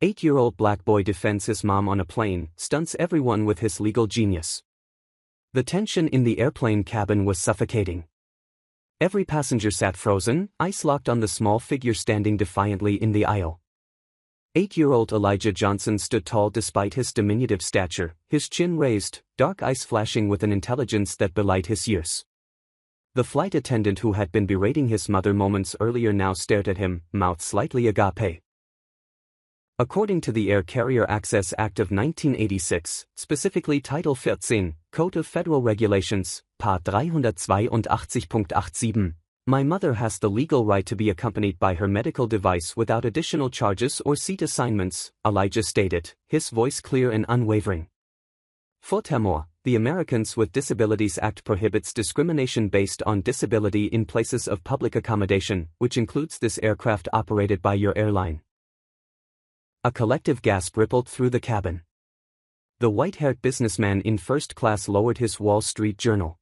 8-year-old black boy defends his mom on a plane, stunts everyone with his legal genius. The tension in the airplane cabin was suffocating. Every passenger sat frozen, ice-locked on the small figure standing defiantly in the aisle. 8-year-old Elijah Johnson stood tall despite his diminutive stature, his chin raised, dark eyes flashing with an intelligence that belied his years. The flight attendant who had been berating his mother moments earlier now stared at him, mouth slightly agape. According to the Air Carrier Access Act of 1986, specifically Title 14, Code of Federal Regulations, Part 382.87, my mother has the legal right to be accompanied by her medical device without additional charges or seat assignments, Elijah stated, his voice clear and unwavering. Furthermore, the Americans with Disabilities Act prohibits discrimination based on disability in places of public accommodation, which includes this aircraft operated by your airline. A collective gasp rippled through the cabin. The white-haired businessman in first class lowered his Wall Street Journal.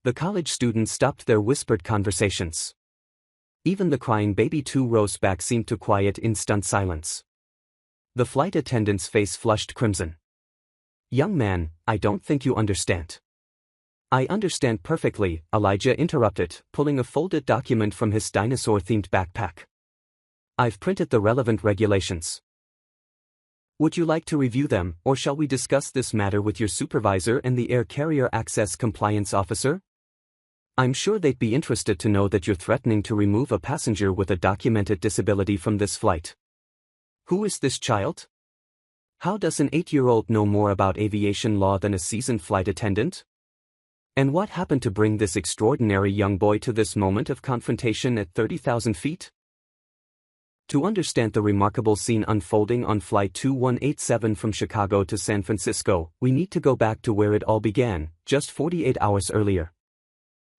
The college students stopped their whispered conversations. Even the crying baby 2 rows back seemed to quiet in stunned silence. The flight attendant's face flushed crimson. "Young man, I don't think you understand." "I understand perfectly," Elijah interrupted, pulling a folded document from his dinosaur-themed backpack. "I've printed the relevant regulations. Would you like to review them, or shall we discuss this matter with your supervisor and the Air Carrier Access Compliance Officer? I'm sure they'd be interested to know that you're threatening to remove a passenger with a documented disability from this flight. Who is this child? How does an 8-year-old know more about aviation law than a seasoned flight attendant? And what happened to bring this extraordinary young boy to this moment of confrontation at 30,000 feet? To understand the remarkable scene unfolding on Flight 2187 from Chicago to San Francisco, we need to go back to where it all began, just 48 hours earlier.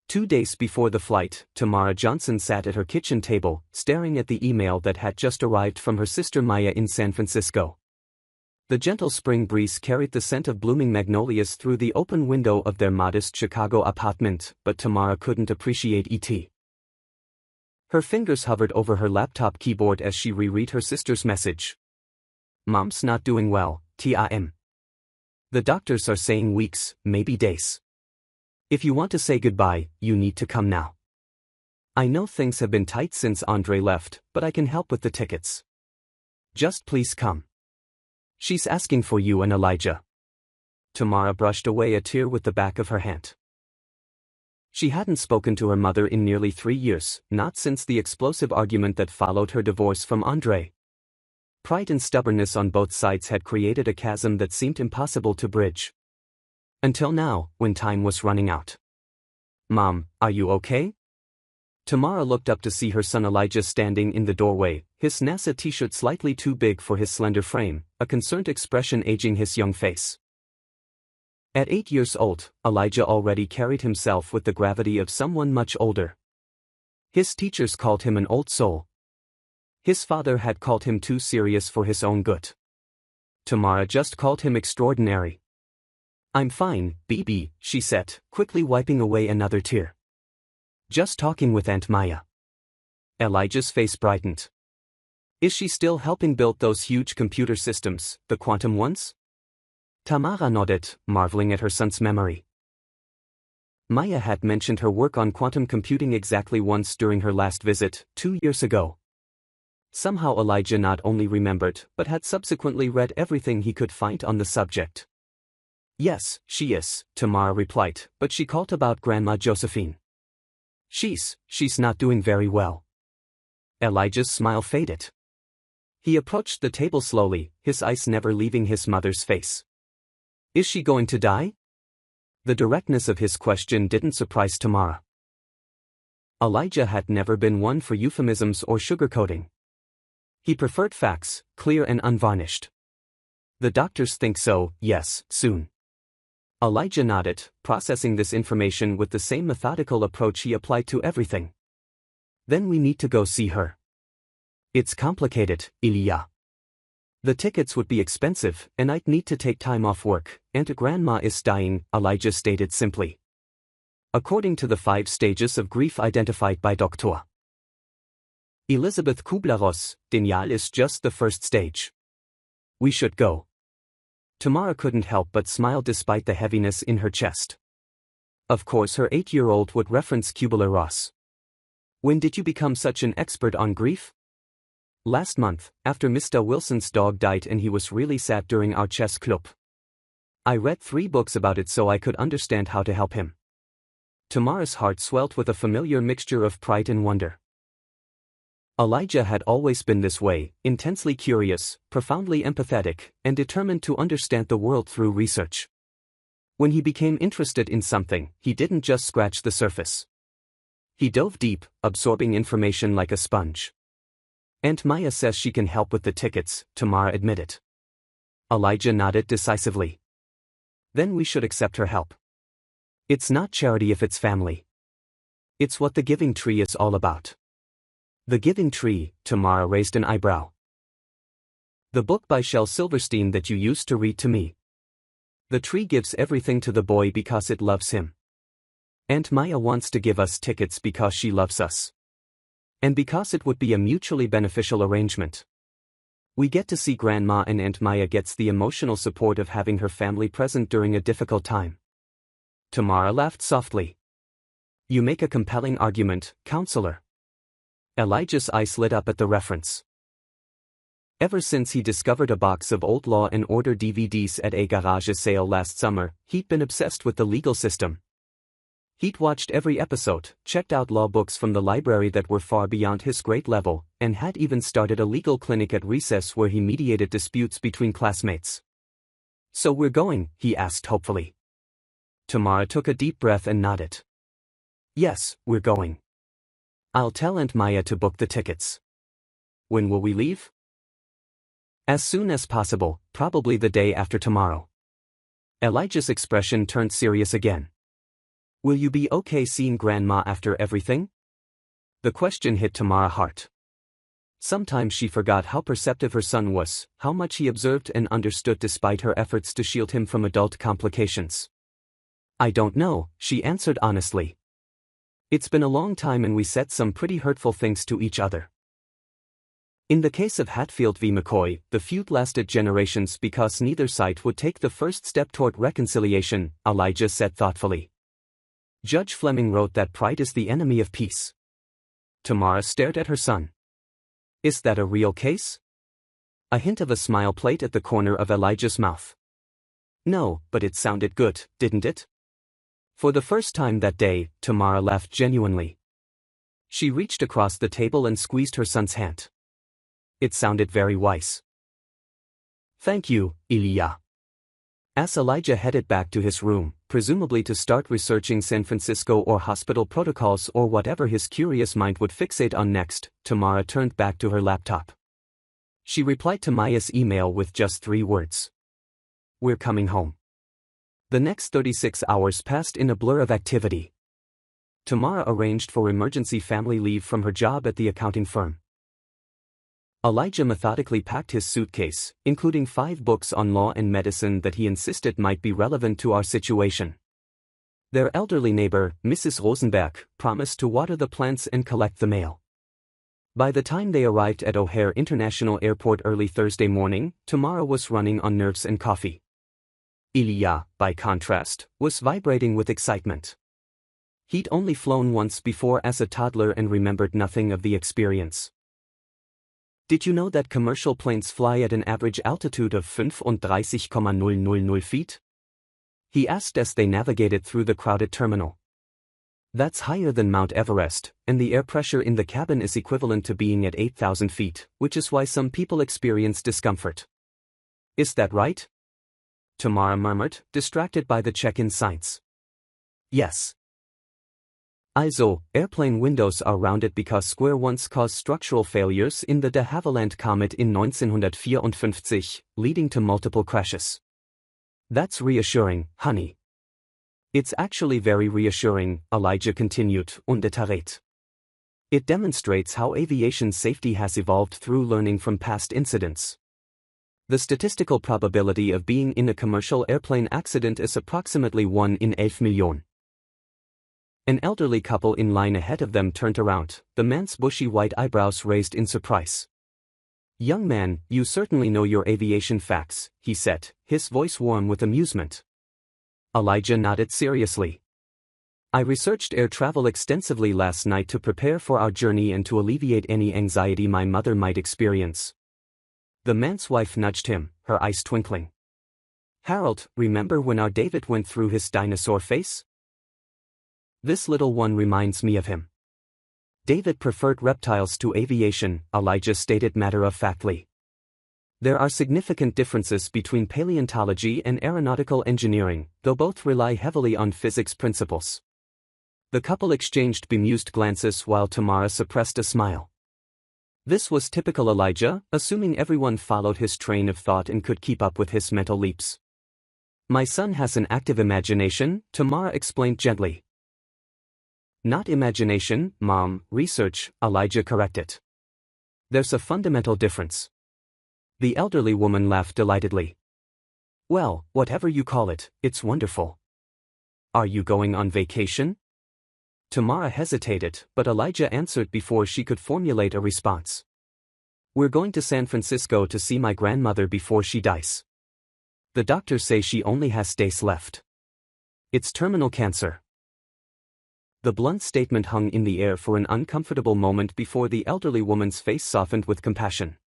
2 days before the flight, Tamara Johnson sat at her kitchen table, staring at the email that had just arrived from her sister Maya in San Francisco. The gentle spring breeze carried the scent of blooming magnolias through the open window of their modest Chicago apartment, but Tamara couldn't appreciate it. Her fingers hovered over her laptop keyboard as she reread her sister's message. "Mom's not doing well, Tim. The doctors are saying weeks, maybe days. If you want to say goodbye, you need to come now. I know things have been tight since Andre left, but I can help with the tickets. Just please come. She's asking for you and Elijah." Tamara brushed away a tear with the back of her hand. She hadn't spoken to her mother in nearly 3 years, not since the explosive argument that followed her divorce from Andre. Pride and stubbornness on both sides had created a chasm that seemed impossible to bridge. Until now, when time was running out. "Mom, are you okay?" Tamara looked up to see her son Elijah standing in the doorway, his NASA t-shirt slightly too big for his slender frame, a concerned expression aging his young face. At 8 years old, Elijah already carried himself with the gravity of someone much older. His teachers called him an old soul. His father had called him too serious for his own good. Tamara just called him extraordinary. "I'm fine, baby," she said, quickly wiping away another tear. "Just talking with Aunt Maya." Elijah's face brightened. "Is she still helping build those huge computer systems, the quantum ones?" Tamara nodded, marveling at her son's memory. Maya had mentioned her work on quantum computing exactly once during her last visit, 2 years ago. Somehow Elijah not only remembered, but had subsequently read everything he could find on the subject. "Yes, she is," Tamara replied, "but she called about Grandma Josephine. She's not doing very well." Elijah's smile faded. He approached the table slowly, his eyes never leaving his mother's face. "Is she going to die?" The directness of his question didn't surprise Tamara. Elijah had never been one for euphemisms or sugarcoating. He preferred facts, clear and unvarnished. "The doctors think so, yes, soon." Elijah nodded, processing this information with the same methodical approach he applied to everything. "Then we need to go see her." "It's complicated, Ilya. The tickets would be expensive, and I'd need to take time off work, and Grandma is dying," Elijah stated simply. According to the 5 stages of grief identified by Dr. Elizabeth Kubler-Ross, denial is just the first stage. We should go. Tamara couldn't help but smile despite the heaviness in her chest. Of course her 8-year-old would reference Kubler-Ross. When did you become such an expert on grief? Last month, after Mr. Wilson's dog died and he was really sad during our chess club. I read 3 books about it so I could understand how to help him. Tamara's heart swelled with a familiar mixture of pride and wonder. Elijah had always been this way, intensely curious, profoundly empathetic, and determined to understand the world through research. When he became interested in something, he didn't just scratch the surface. He dove deep, absorbing information like a sponge. Aunt Maya says she can help with the tickets, Tamara admitted. Elijah nodded decisively. Then we should accept her help. It's not charity if it's family. It's what the giving tree is all about. The Giving Tree, Tamara raised an eyebrow. The book by Shel Silverstein that you used to read to me. The tree gives everything to the boy because it loves him. Aunt Maya wants to give us tickets because she loves us. And because it would be a mutually beneficial arrangement. We get to see Grandma and Aunt Maya gets the emotional support of having her family present during a difficult time. Tamara laughed softly. You make a compelling argument, counselor. Elijah's eyes lit up at the reference. Ever since he discovered a box of old Law and Order DVDs at a garage sale last summer, he'd been obsessed with the legal system. He'd watched every episode, checked out law books from the library that were far beyond his grade level, and had even started a legal clinic at recess where he mediated disputes between classmates. So we're going? He asked hopefully. Tamara took a deep breath and nodded. Yes, we're going. I'll tell Aunt Maya to book the tickets. When will we leave? As soon as possible, probably the day after tomorrow. Elijah's expression turned serious again. Will you be okay seeing Grandma after everything? The question hit Tamara's heart. Sometimes she forgot how perceptive her son was, how much he observed and understood despite her efforts to shield him from adult complications. I don't know, she answered honestly. It's been a long time and we said some pretty hurtful things to each other. In the case of Hatfield v. McCoy, the feud lasted generations because neither side would take the first step toward reconciliation, Elijah said thoughtfully. Judge Fleming wrote that pride is the enemy of peace. Tamara stared at her son. Is that a real case? A hint of a smile played at the corner of Elijah's mouth. No, but it sounded good, didn't it? For the first time that day, Tamara laughed genuinely. She reached across the table and squeezed her son's hand. It sounded very wise. Thank you, Ilya. As Elijah headed back to his room, presumably to start researching San Francisco or hospital protocols or whatever his curious mind would fixate on next, Tamara turned back to her laptop. She replied to Maya's email with just 3 words. We're coming home. The next 36 hours passed in a blur of activity. Tamara arranged for emergency family leave from her job at the accounting firm. Elijah methodically packed his suitcase, including 5 books on law and medicine that he insisted might be relevant to our situation. Their elderly neighbor, Mrs. Rosenberg, promised to water the plants and collect the mail. By the time they arrived at O'Hare International Airport early Thursday morning, Tamara was running on nerves and coffee. Ilya, by contrast, was vibrating with excitement. He'd only flown once before as a toddler and remembered nothing of the experience. Did you know that commercial planes fly at an average altitude of 35,000 feet? He asked as they navigated through the crowded terminal. That's higher than Mount Everest, and the air pressure in the cabin is equivalent to being at 8,000 feet, which is why some people experience discomfort. Is that right? Tamara murmured, distracted by the check-in signs. Yes. Also, airplane windows are rounded because square ones caused structural failures in the de Havilland comet in 1954, leading to multiple crashes. That's reassuring, honey. It's actually very reassuring, Elijah continued, undetariert. It demonstrates how aviation safety has evolved through learning from past incidents. The statistical probability of being in a commercial airplane accident is approximately 1 in 11 million. An elderly couple in line ahead of them turned around, the man's bushy white eyebrows raised in surprise. Young man, you certainly know your aviation facts, he said, his voice warm with amusement. Elijah nodded seriously. I researched air travel extensively last night to prepare for our journey and to alleviate any anxiety my mother might experience. The man's wife nudged him, her eyes twinkling. Harold, remember when our David went through his dinosaur phase? This little one reminds me of him. David preferred reptiles to aviation, Elijah stated matter-of-factly. There are significant differences between paleontology and aeronautical engineering, though both rely heavily on physics principles. The couple exchanged bemused glances while Tamara suppressed a smile. This was typical Elijah, assuming everyone followed his train of thought and could keep up with his mental leaps. My son has an active imagination, Tamara explained gently. Not imagination, Mom, research, Elijah corrected. There's a fundamental difference. The elderly woman laughed delightedly. Well, whatever you call it, it's wonderful. Are you going on vacation? Tamara hesitated, but Elijah answered before she could formulate a response. We're going to San Francisco to see my grandmother before she dies. The doctors say she only has days left. It's terminal cancer. The blunt statement hung in the air for an uncomfortable moment before the elderly woman's face softened with compassion.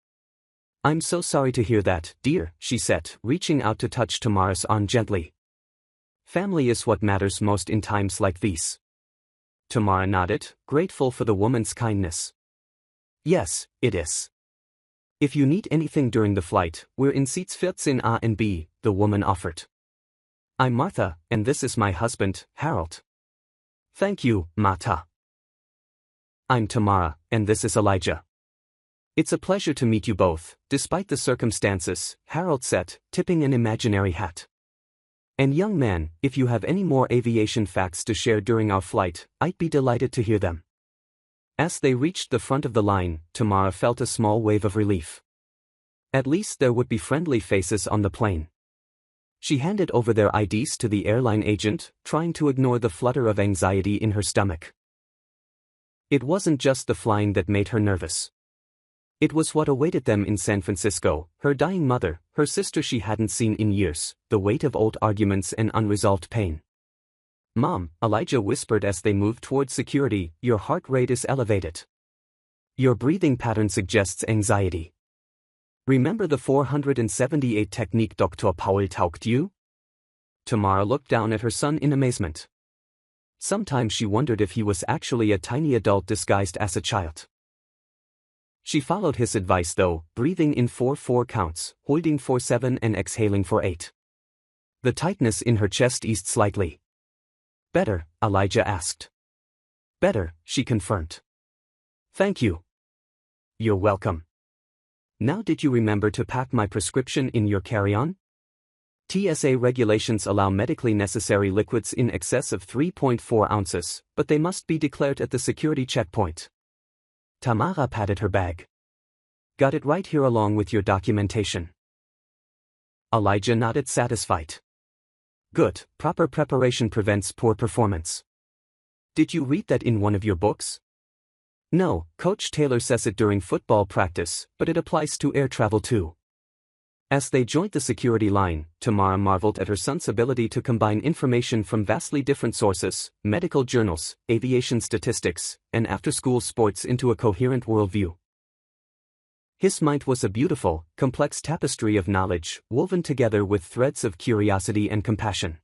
I'm so sorry to hear that, dear, she said, reaching out to touch Tamara's arm gently. Family is what matters most in times like these. Tamara nodded, grateful for the woman's kindness. Yes, it is. If you need anything during the flight, we're in seats 14A and B, the woman offered. I'm Martha, and this is my husband, Harold. Thank you, Mutter. I'm Tamara, and this is Elijah. It's a pleasure to meet you both, despite the circumstances, Harold said, tipping an imaginary hat. And young man, if you have any more aviation facts to share during our flight, I'd be delighted to hear them. As they reached the front of the line, Tamara felt a small wave of relief. At least there would be friendly faces on the plane. She handed over their IDs to the airline agent, trying to ignore the flutter of anxiety in her stomach. It wasn't just the flying that made her nervous. It was what awaited them in San Francisco, her dying mother, her sister she hadn't seen in years, the weight of old arguments and unresolved pain. Mom, Elijah whispered as they moved towards security, your heart rate is elevated. Your breathing pattern suggests anxiety. Remember the 478 technique Dr. Paul taugt you? Tamara looked down at her son in amazement. Sometimes she wondered if he was actually a tiny adult disguised as a child. She followed his advice though, breathing in 4 counts, holding for 7 and exhaling for 8. The tightness in her chest eased slightly. Better, Elijah asked. Better, she confirmed. Thank you. You're welcome. Now did you remember to pack my prescription in your carry-on? TSA regulations allow medically necessary liquids in excess of 3.4 ounces, but they must be declared at the security checkpoint. Tamara patted her bag. Got it right here along with your documentation. Elijah nodded satisfied. Good, proper preparation prevents poor performance. Did you read that in one of your books? No, Coach Taylor says it during football practice, but it applies to air travel too. As they joined the security line, Tamara marveled at her son's ability to combine information from vastly different sources, medical journals, aviation statistics, and after-school sports into a coherent worldview. His mind was a beautiful, complex tapestry of knowledge, woven together with threads of curiosity and compassion.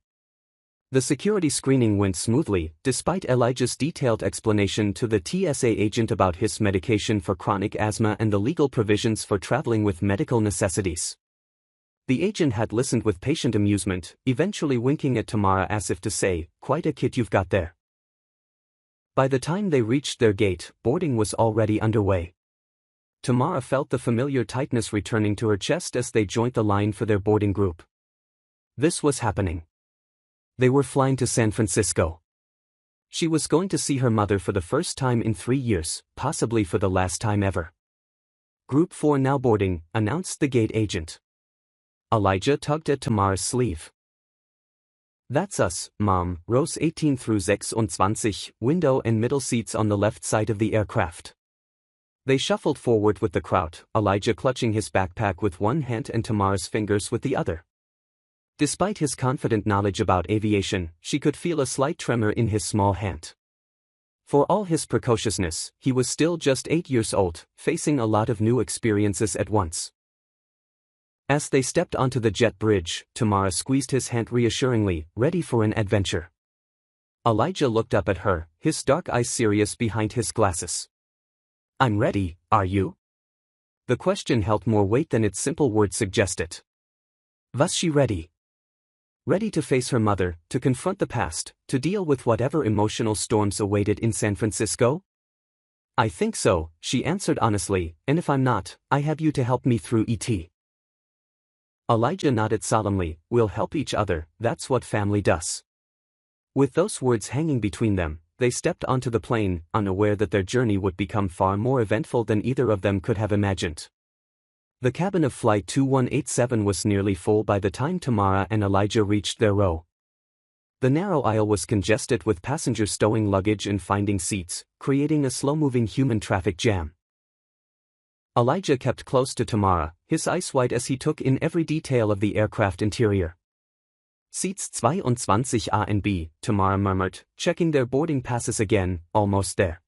The security screening went smoothly, despite Elijah's detailed explanation to the TSA agent about his medication for chronic asthma and the legal provisions for traveling with medical necessities. The agent had listened with patient amusement, eventually winking at Tamara as if to say, quite a kit you've got there. By the time they reached their gate, boarding was already underway. Tamara felt the familiar tightness returning to her chest as they joined the line for their boarding group. This was happening. They were flying to San Francisco. She was going to see her mother for the first time in 3 years, possibly for the last time ever. Group 4 now boarding, announced the gate agent. Elijah tugged at Tamara's sleeve. That's us, Mom, rows 18 through 26, window and middle seats on the left side of the aircraft. They shuffled forward with the crowd, Elijah clutching his backpack with one hand and Tamara's fingers with the other. Despite his confident knowledge about aviation, she could feel a slight tremor in his small hand. For all his precociousness, he was still just 8 years old, facing a lot of new experiences at once. As they stepped onto the jet bridge, Tamara squeezed his hand reassuringly, ready for an adventure. Elijah looked up at her, his dark eyes serious behind his glasses. "I'm ready, are you?" The question held more weight than its simple words suggested. Was she ready? Ready to face her mother, to confront the past, to deal with whatever emotional storms awaited in San Francisco? "I think so," she answered honestly, "and if I'm not, I have you to help me through it." Elijah nodded solemnly, "We'll help each other, that's what family does." With those words hanging between them, they stepped onto the plane, unaware that their journey would become far more eventful than either of them could have imagined. The cabin of Flight 2187 was nearly full by the time Tamara and Elijah reached their row. The narrow aisle was congested with passengers stowing luggage and finding seats, creating a slow-moving human traffic jam. Elijah kept close to Tamara, his eyes wide as he took in every detail of the aircraft interior. "Seats 22A and B," Tamara murmured, checking their boarding passes again, almost there.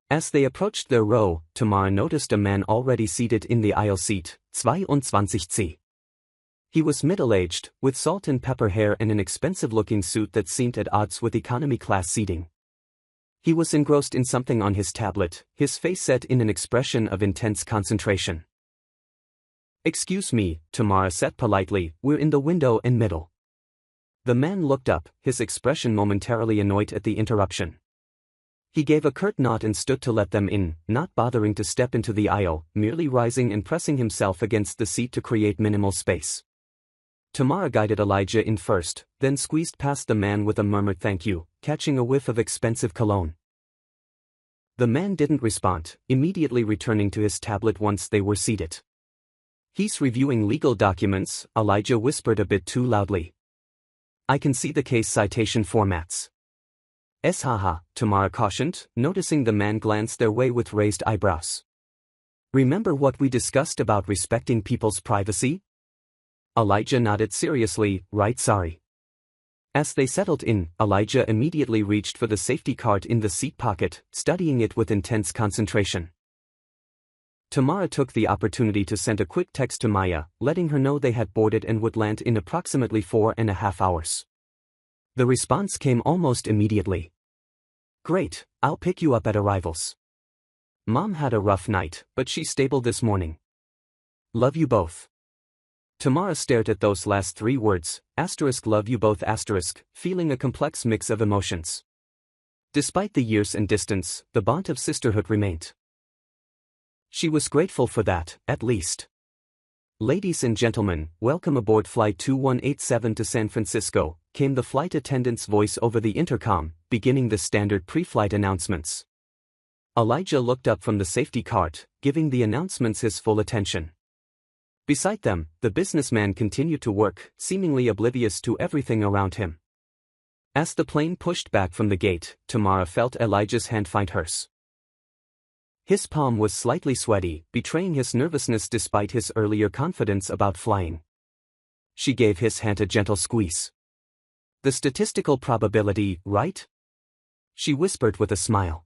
As they approached their row, Tamara noticed a man already seated in the aisle seat, 22C. He was middle-aged, with salt and pepper hair and an expensive-looking suit that seemed at odds with economy-class seating. He was engrossed in something on his tablet, his face set in an expression of intense concentration. "Excuse me," Tamara said politely, "we're in the window and middle." The man looked up, his expression momentarily annoyed at the interruption. He gave a curt nod and stood to let them in, not bothering to step into the aisle, merely rising and pressing himself against the seat to create minimal space. Tamara guided Elijah in first, then squeezed past the man with a murmured thank you, catching a whiff of expensive cologne. The man didn't respond, immediately returning to his tablet once they were seated. "He's reviewing legal documents," Elijah whispered a bit too loudly. "I can see the case citation formats." Haha, Tamara cautioned, noticing the man glance their way with raised eyebrows. "Remember what we discussed about respecting people's privacy?" Elijah nodded seriously, "Right, sorry." As they settled in, Elijah immediately reached for the safety card in the seat pocket, studying it with intense concentration. Tamara took the opportunity to send a quick text to Maya, letting her know they had boarded and would land in approximately 4.5 hours. The response came almost immediately. "Great, I'll pick you up at arrivals. Mom had a rough night, but she's stable this morning. Love you both." Tamara stared at those last 3 words, *love you both*, feeling a complex mix of emotions. Despite the years and distance, the bond of sisterhood remained. She was grateful for that, at least. "Ladies and gentlemen, welcome aboard Flight 2187 to San Francisco," came the flight attendant's voice over the intercom, beginning the standard pre-flight announcements. Elijah looked up from the safety cart, giving the announcements his full attention. Beside them, the businessman continued to work, seemingly oblivious to everything around him. As the plane pushed back from the gate, Tamara felt Elijah's hand find hers. His palm was slightly sweaty, betraying his nervousness despite his earlier confidence about flying. She gave his hand a gentle squeeze. "The statistical probability, right?" she whispered with a smile.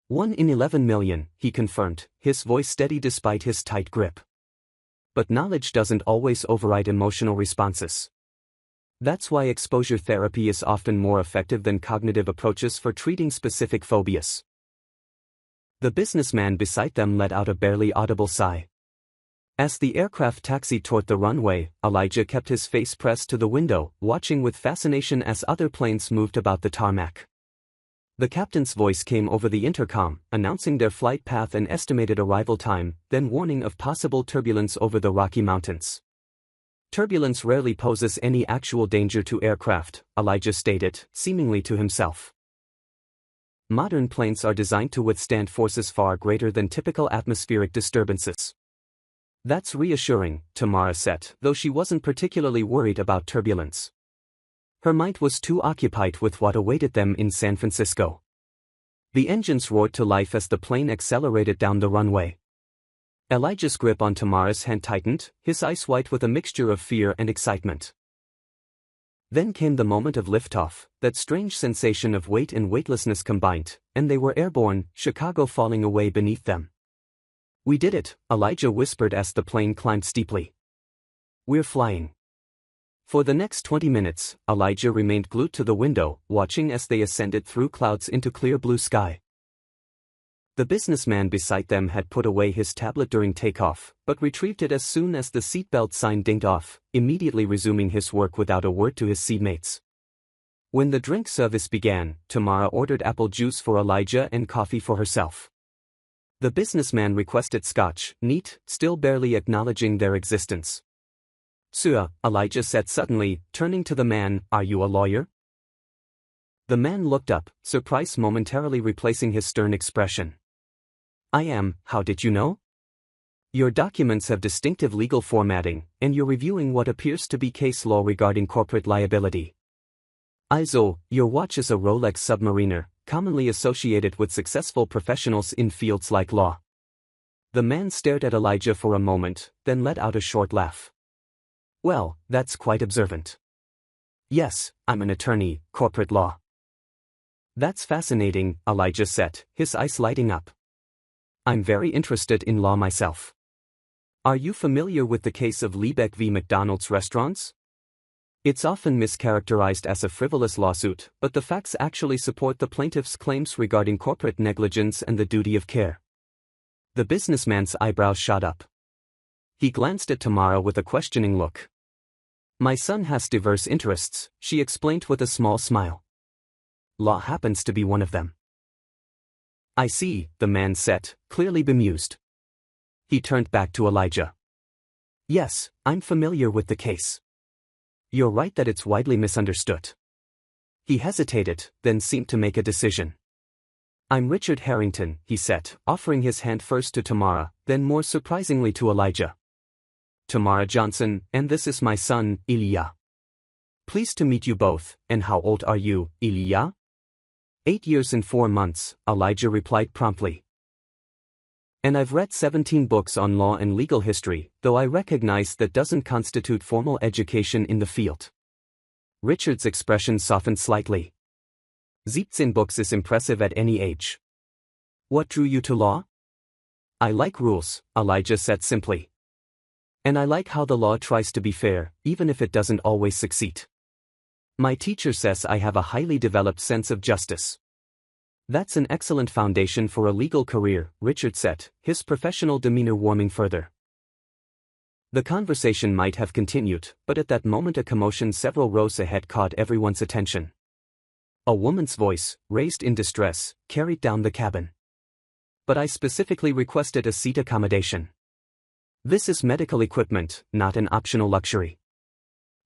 1 in 11 million, he confirmed, his voice steady despite his tight grip. But knowledge doesn't always override emotional responses. That's why exposure therapy is often more effective than cognitive approaches for treating specific phobias. The businessman beside them let out a barely audible sigh. As the aircraft taxied toward the runway, Elijah kept his face pressed to the window, watching with fascination as other planes moved about the tarmac. The captain's voice came over the intercom, announcing their flight path and estimated arrival time, then warning of possible turbulence over the Rocky Mountains. "Turbulence rarely poses any actual danger to aircraft," Elijah stated, seemingly to himself. "Modern planes are designed to withstand forces far greater than typical atmospheric disturbances." "That's reassuring," Tamara said, though she wasn't particularly worried about turbulence. Her mind was too occupied with what awaited them in San Francisco. The engines roared to life as the plane accelerated down the runway. Elijah's grip on Tamara's hand tightened, his eyes white with a mixture of fear and excitement. Then came the moment of liftoff, that strange sensation of weight and weightlessness combined, and they were airborne, Chicago falling away beneath them. "We did it," Elijah whispered as the plane climbed steeply. "We're flying." For the next 20 minutes, Elijah remained glued to the window, watching as they ascended through clouds into clear blue sky. The businessman beside them had put away his tablet during takeoff, but retrieved it as soon as the seatbelt sign dinged off, immediately resuming his work without a word to his seatmates. When the drink service began, Tamara ordered apple juice for Elijah and coffee for herself. The businessman requested scotch, neat, still barely acknowledging their existence. "Sir," Elijah said suddenly, turning to the man, "are you a lawyer?" The man looked up, surprise momentarily replacing his stern expression. "I am, how did you know?" "Your documents have distinctive legal formatting, and you're reviewing what appears to be case law regarding corporate liability. Also, your watch is a Rolex Submariner, commonly associated with successful professionals in fields like law." The man stared at Elijah for a moment, then let out a short laugh. "Well, that's quite observant." "Yes, I'm an attorney, corporate law." "That's fascinating," Elijah said, his eyes lighting up. "I'm very interested in law myself. Are you familiar with the case of Liebeck v. McDonald's restaurants? It's often mischaracterized as a frivolous lawsuit, but the facts actually support the plaintiff's claims regarding corporate negligence and the duty of care." The businessman's eyebrows shot up. He glanced at Tamara with a questioning look. "My son has diverse interests," she explained with a small smile. "Law happens to be one of them." "I see," the man said, clearly bemused. He turned back to Elijah. "Yes, I'm familiar with the case. You're right that it's widely misunderstood." He hesitated, then seemed to make a decision. "I'm Richard Harrington," he said, offering his hand first to Tamara, then more surprisingly to Elijah. "Tamara Johnson, and this is my son, Elijah. Pleased to meet you both, and how old are you, Elijah?" 8 years and 4 months, Elijah replied promptly. "And I've read 17 books on law and legal history, though I recognize that doesn't constitute formal education in the field." Richard's expression softened slightly. 17 books is impressive at any age. "What drew you to law?" "I like rules," Elijah said simply. "And I like how the law tries to be fair, even if it doesn't always succeed. My teacher says I have a highly developed sense of justice." "That's an excellent foundation for a legal career," Richard said, his professional demeanor warming further. The conversation might have continued, but at that moment a commotion several rows ahead caught everyone's attention. A woman's voice, raised in distress, carried down the cabin. "But I specifically requested a seat accommodation. This is medical equipment, not an optional luxury."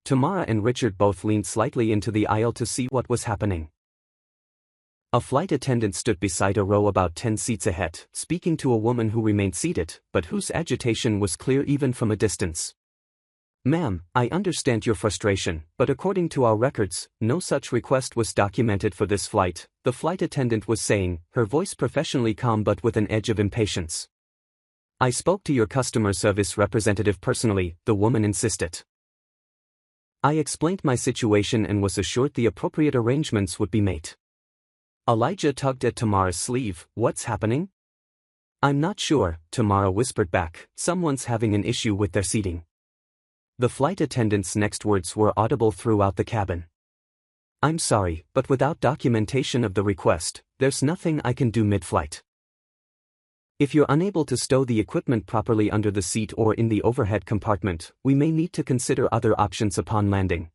Tamara and Richard both leaned slightly into the aisle to see what was happening. A flight attendant stood beside a row about 10 seats ahead, speaking to a woman who remained seated, but whose agitation was clear even from a distance. "Ma'am, I understand your frustration, but according to our records, no such request was documented for this flight," the flight attendant was saying, her voice professionally calm but with an edge of impatience. "I spoke to your customer service representative personally," the woman insisted. "I explained my situation and was assured the appropriate arrangements would be made." Elijah tugged at Tamara's sleeve. "What's happening?" "I'm not sure," Tamara whispered back, "someone's having an issue with their seating." The flight attendant's next words were audible throughout the cabin. "I'm sorry, but without documentation of the request, there's nothing I can do mid-flight. If you're unable to stow the equipment properly under the seat or in the overhead compartment, we may need to consider other options upon landing."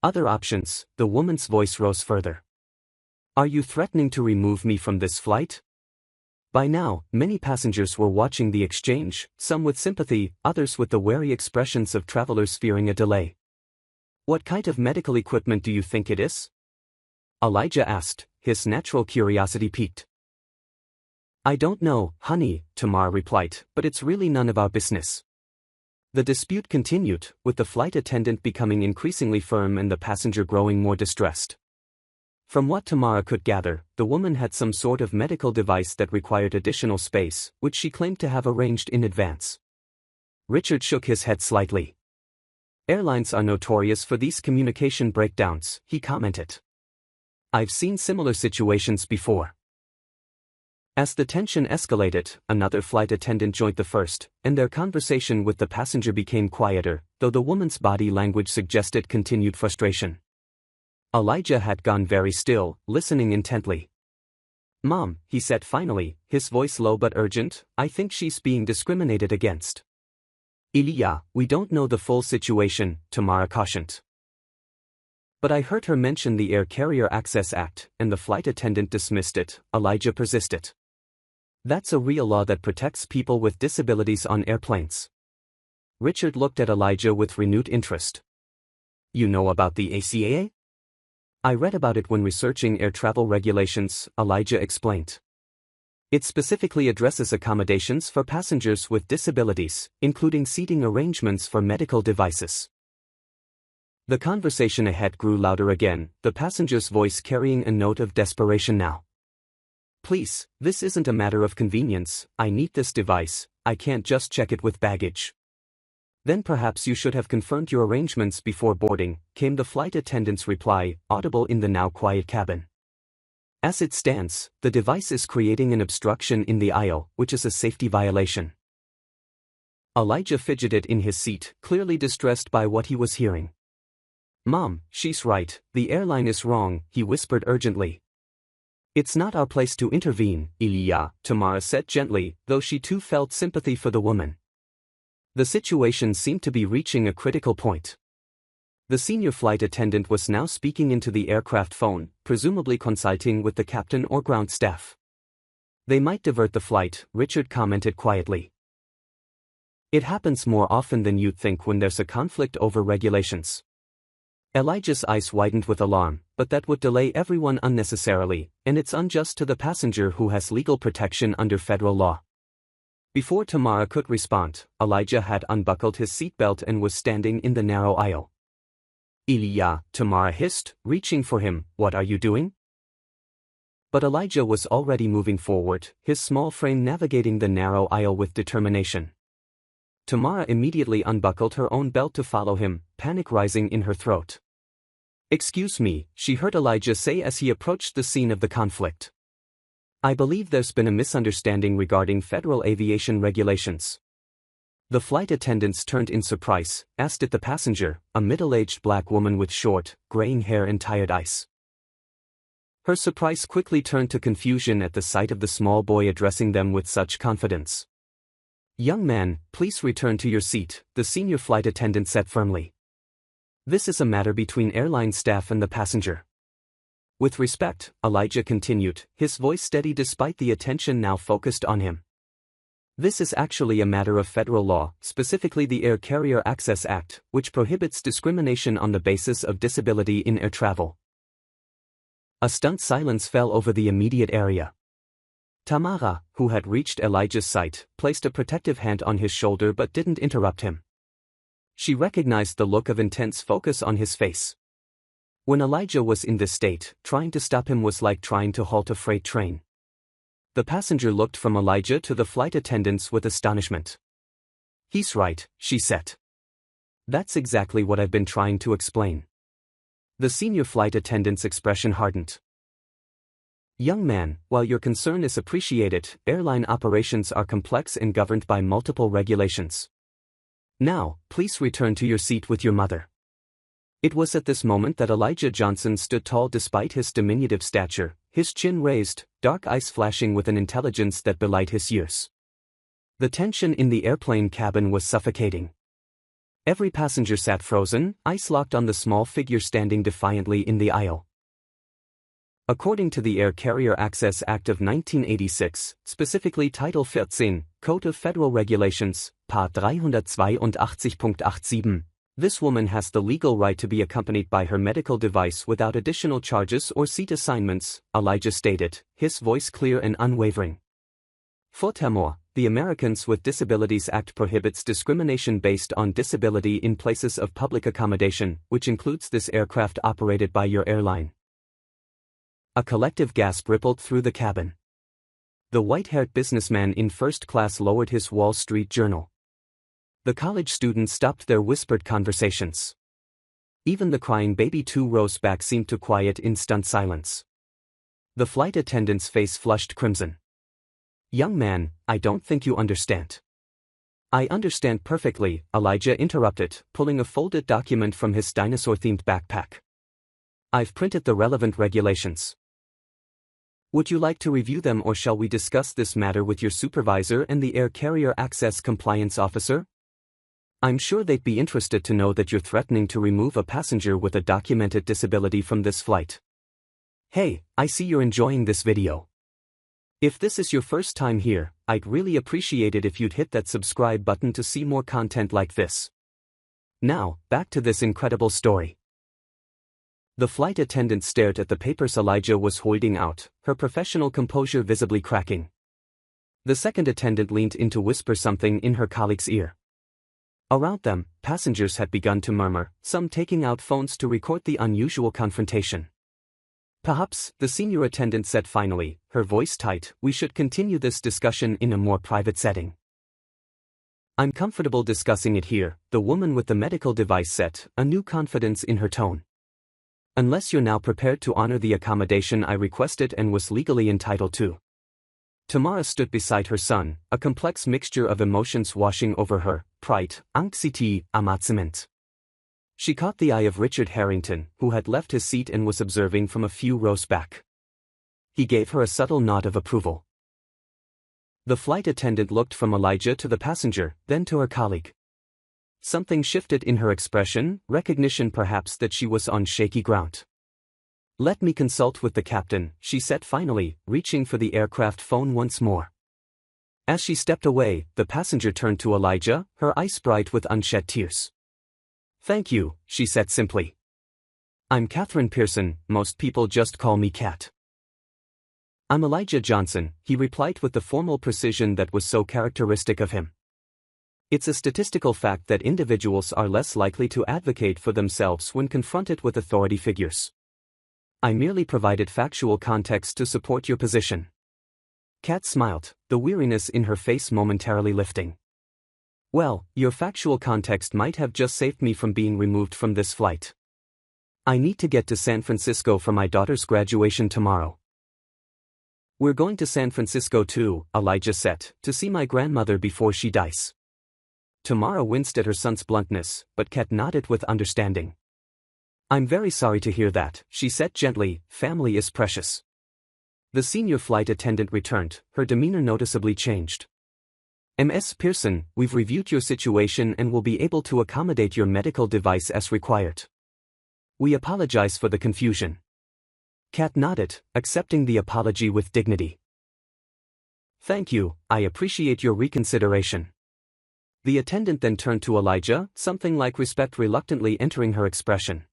"Other options?" the woman's voice rose further. "Are you threatening to remove me from this flight?" By now, many passengers were watching the exchange, some with sympathy, others with the wary expressions of travelers fearing a delay. "What kind of medical equipment do you think it is?" Elijah asked, his natural curiosity piqued. "I don't know, honey," Tamara replied, "but it's really none of our business." The dispute continued, with the flight attendant becoming increasingly firm and the passenger growing more distressed. From what Tamara could gather, the woman had some sort of medical device that required additional space, which she claimed to have arranged in advance. Richard shook his head slightly. Airlines are notorious for these communication breakdowns, he commented. I've seen similar situations before. As the tension escalated, another flight attendant joined the first, and their conversation with the passenger became quieter, though the woman's body language suggested continued frustration. Elijah had gone very still, listening intently. "Mom," he said finally, his voice low but urgent, "I think she's being discriminated against." "Ilya, we don't know the full situation," Tamara cautioned. "But I heard her mention the Air Carrier Access Act, and the flight attendant dismissed it," Elijah persisted. "That's a real law that protects people with disabilities on airplanes." Richard looked at Elijah with renewed interest. "You know about the ACAA?" "I read about it when researching air travel regulations," Elijah explained. "It specifically addresses accommodations for passengers with disabilities, including seating arrangements for medical devices." The conversation ahead grew louder again, the passenger's voice carrying a note of desperation now. "Please, this isn't a matter of convenience, I need this device, I can't just check it with baggage." "Then perhaps you should have confirmed your arrangements before boarding," came the flight attendant's reply, audible in the now quiet cabin. "As it stands, the device is creating an obstruction in the aisle, which is a safety violation." Elijah fidgeted in his seat, clearly distressed by what he was hearing. "Mom, she's right, the airline is wrong," he whispered urgently. "It's not our place to intervene, Ilya," Tamara said gently, though she too felt sympathy for the woman. The situation seemed to be reaching a critical point. The senior flight attendant was now speaking into the aircraft phone, presumably consulting with the captain or ground staff. "They might divert the flight," Richard commented quietly. "It happens more often than you'd think when there's a conflict over regulations." Elijah's eyes widened with alarm, but that would delay everyone unnecessarily, and it's unjust to the passenger who has legal protection under federal law. Before Tamara could respond, Elijah had unbuckled his seatbelt and was standing in the narrow aisle. "Ilya," Tamara hissed, reaching for him, "what are you doing?" But Elijah was already moving forward, his small frame navigating the narrow aisle with determination. Tamara immediately unbuckled her own belt to follow him, panic rising in her throat. "Excuse me," she heard Elijah say as he approached the scene of the conflict. "I believe there's been a misunderstanding regarding federal aviation regulations." The flight attendants turned in surprise, as did the passenger, a middle-aged black woman with short, graying hair and tired eyes. Her surprise quickly turned to confusion at the sight of the small boy addressing them with such confidence. "Young man, please return to your seat," the senior flight attendant said firmly. "This is a matter between airline staff and the passenger." With respect, Elijah continued, his voice steady despite the attention now focused on him. "This is actually a matter of federal law, specifically the Air Carrier Access Act, which prohibits discrimination on the basis of disability in air travel." A stunned silence fell over the immediate area. Tamara, who had reached Elijah's side, placed a protective hand on his shoulder but didn't interrupt him. She recognized the look of intense focus on his face. When Elijah was in this state, trying to stop him was like trying to halt a freight train. The passenger looked from Elijah to the flight attendants with astonishment. "He's right," she said. "That's exactly what I've been trying to explain." The senior flight attendant's expression hardened. "Young man, while your concern is appreciated, airline operations are complex and governed by multiple regulations. Now, please return to your seat with your mother." It was at this moment that Elijah Johnson stood tall despite his diminutive stature, his chin raised, dark eyes flashing with an intelligence that belied his years. The tension in the airplane cabin was suffocating. Every passenger sat frozen, eyes locked on the small figure standing defiantly in the aisle. According to the Air Carrier Access Act of 1986, specifically Title 14, Code of Federal Regulations, Part 382.87, this woman has the legal right to be accompanied by her medical device without additional charges or seat assignments, Elijah stated, his voice clear and unwavering. Furthermore, the Americans with Disabilities Act prohibits discrimination based on disability in places of public accommodation, which includes this aircraft operated by your airline. A collective gasp rippled through the cabin. The white-haired businessman in first class lowered his Wall Street Journal. The college students stopped their whispered conversations. Even the crying baby 2 rows back seemed to quiet in stunned silence. The flight attendant's face flushed crimson. "Young man, I don't think you understand." "I understand perfectly," Elijah interrupted, pulling a folded document from his dinosaur-themed backpack. "I've printed the relevant regulations. Would you like to review them, or shall we discuss this matter with your supervisor and the Air Carrier Access Compliance Officer? I'm sure they'd be interested to know that you're threatening to remove a passenger with a documented disability from this flight. Hey, I see you're enjoying this video. If this is your first time here, I'd really appreciate it if you'd hit that subscribe button to see more content like this. Now, back to this incredible story." The flight attendant stared at the papers Elijah was holding out, her professional composure visibly cracking. The second attendant leaned in to whisper something in her colleague's ear. Around them, passengers had begun to murmur, some taking out phones to record the unusual confrontation. "Perhaps," the senior attendant said finally, her voice tight, "we should continue this discussion in a more private setting." "I'm comfortable discussing it here," the woman with the medical device said, a new confidence in her tone. "Unless you're now prepared to honor the accommodation I requested and was legally entitled to." Tamara stood beside her son, a complex mixture of emotions washing over her: pride, anxiety, amazement. She caught the eye of Richard Harrington, who had left his seat and was observing from a few rows back. He gave her a subtle nod of approval. The flight attendant looked from Elijah to the passenger, then to her colleague. Something shifted in her expression, recognition perhaps that she was on shaky ground. "Let me consult with the captain," she said finally, reaching for the aircraft phone once more. As she stepped away, the passenger turned to Elijah, her eyes bright with unshed tears. "Thank you," she said simply. "I'm Catherine Pearson, most people just call me Cat." "I'm Elijah Johnson," he replied with the formal precision that was so characteristic of him. It's a statistical fact that individuals are less likely to advocate for themselves when confronted with authority figures. I merely provided factual context to support your position. Kat smiled, the weariness in her face momentarily lifting. "Well, your factual context might have just saved me from being removed from this flight. I need to get to San Francisco for my daughter's graduation tomorrow." "We're going to San Francisco too," Elijah said, "to see my grandmother before she dies." Tamara winced at her son's bluntness, but Kat nodded with understanding. "I'm very sorry to hear that," she said gently, "family is precious." The senior flight attendant returned, her demeanor noticeably changed. "Ms. Pearson, we've reviewed your situation and will be able to accommodate your medical device as required. We apologize for the confusion." Kat nodded, accepting the apology with dignity. "Thank you, I appreciate your reconsideration." The attendant then turned to Elijah, something like respect reluctantly entering her expression.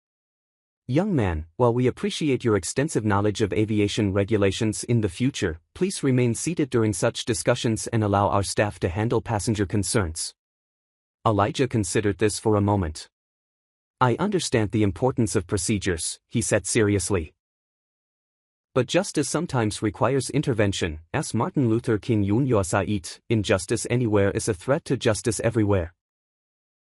"Young man, while we appreciate your extensive knowledge of aviation regulations in the future, please remain seated during such discussions and allow our staff to handle passenger concerns." Elijah considered this for a moment. "I understand the importance of procedures," he said seriously. "But justice sometimes requires intervention, as Martin Luther King Jr. said, injustice anywhere is a threat to justice everywhere."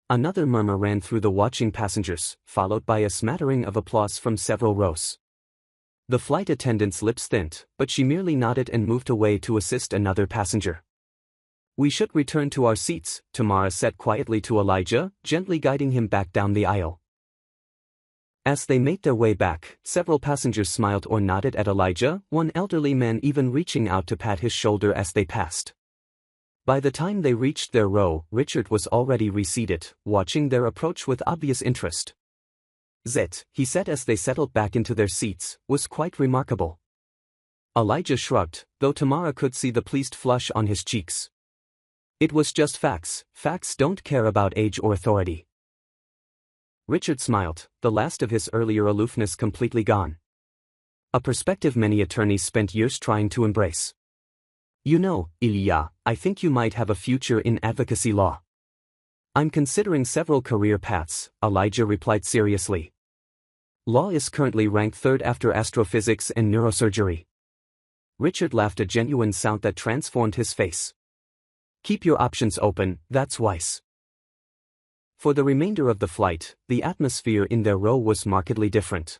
Another murmur ran through the watching passengers, followed by a smattering of applause from several rows. The flight attendant's lips thinned, but she merely nodded and moved away to assist another passenger. "We should return to our seats," Tamara said quietly to Elijah, gently guiding him back down the aisle. As they made their way back, several passengers smiled or nodded at Elijah, one elderly man even reaching out to pat his shoulder as they passed. By the time they reached their row, Richard was already reseated, watching their approach with obvious interest. "That," he said as they settled back into their seats, "was quite remarkable." Elijah shrugged, though Tamara could see the pleased flush on his cheeks. "It was just facts. Facts don't care about age or authority." Richard smiled, the last of his earlier aloofness completely gone. A perspective many attorneys spent years trying to embrace. "You know, Ilya, I think you might have a future in advocacy law." "I'm considering several career paths," Elijah replied seriously. Law is currently ranked third after astrophysics and neurosurgery. Richard laughed, a genuine sound that transformed his face. Keep your options open, that's wise. For the remainder of the flight, the atmosphere in their row was markedly different.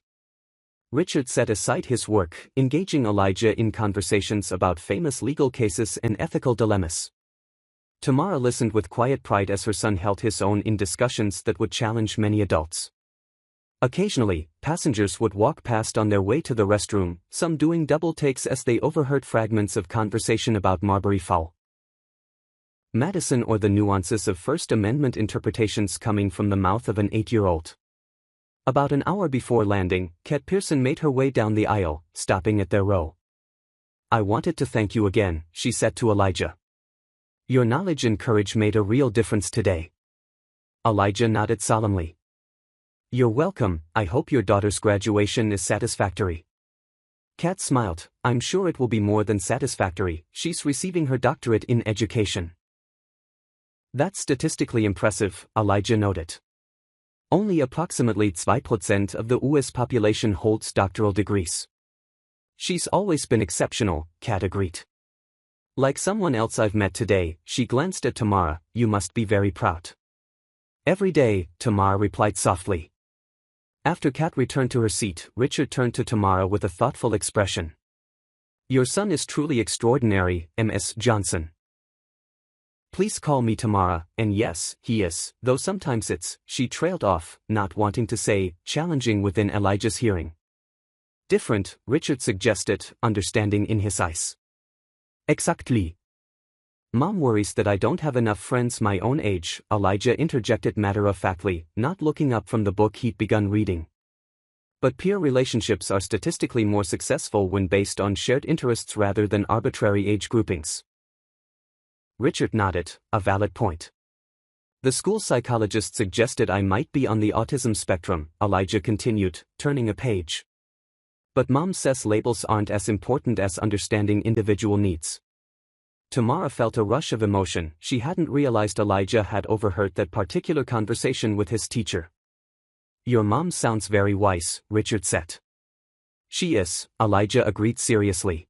Richard set aside his work, engaging Elijah in conversations about famous legal cases and ethical dilemmas. Tamara listened with quiet pride as her son held his own in discussions that would challenge many adults. Occasionally, passengers would walk past on their way to the restroom, some doing double takes as they overheard fragments of conversation about Marbury foul Madison or the nuances of First Amendment interpretations coming from the mouth of an 8-year-old. About an hour before landing, Kat Pearson made her way down the aisle, stopping at their row. "I wanted to thank you again," she said to Elijah. "Your knowledge and courage made a real difference today." Elijah nodded solemnly. "You're welcome. I hope your daughter's graduation is satisfactory." Kat smiled. "I'm sure it will be more than satisfactory. She's receiving her doctorate in education." "That's statistically impressive," Elijah noted. "Only approximately 2% of the US population holds doctoral degrees." "She's always been exceptional," Kat agreed. "Like someone else I've met today," she glanced at Tamara. "You must be very proud." "Every day," Tamara replied softly. After Kat returned to her seat, Richard turned to Tamara with a thoughtful expression. "Your son is truly extraordinary, Ms. Johnson." "Please call me Tamara," and yes, he is, though sometimes it's, she trailed off, not wanting to say, challenging within Elijah's hearing. "Different," Richard suggested, understanding in his eyes. "Exactly. Mom worries that I don't have enough friends my own age," Elijah interjected matter-of-factly, not looking up from the book he'd begun reading. "But peer relationships are statistically more successful when based on shared interests rather than arbitrary age groupings." Richard nodded, a valid point. "The school psychologist suggested I might be on the autism spectrum," Elijah continued, turning a page. "But Mom says labels aren't as important as understanding individual needs." Tamara felt a rush of emotion. She hadn't realized Elijah had overheard that particular conversation with his teacher. "Your mom sounds very wise," Richard said. "She is," Elijah agreed seriously.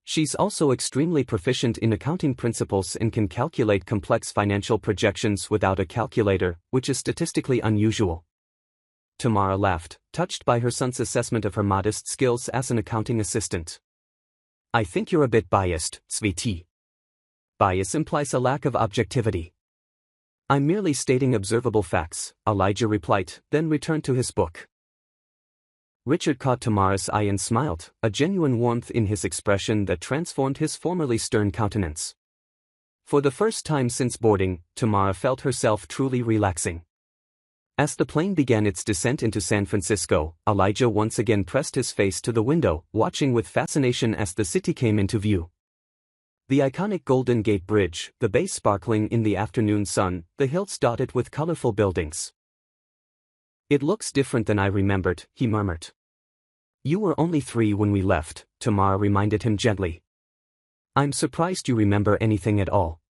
"She's also extremely proficient in accounting principles and can calculate complex financial projections without a calculator, which is statistically unusual." Tamara laughed, touched by her son's assessment of her modest skills as an accounting assistant. "I think you're a bit biased, sweetie." "Bias implies a lack of objectivity." "I'm merely stating observable facts," Elijah replied, then returned to his book. Richard caught Tamara's eye and smiled, a genuine warmth in his expression that transformed his formerly stern countenance. For the first time since boarding, Tamara felt herself truly relaxing. As the plane began its descent into San Francisco, Elijah once again pressed his face to the window, watching with fascination as the city came into view. The iconic Golden Gate Bridge, the bay sparkling in the afternoon sun, the hills dotted with colorful buildings. "It looks different than I remembered," he murmured. "You were only 3 when we left," Tamara reminded him gently. "I'm surprised you remember anything at all."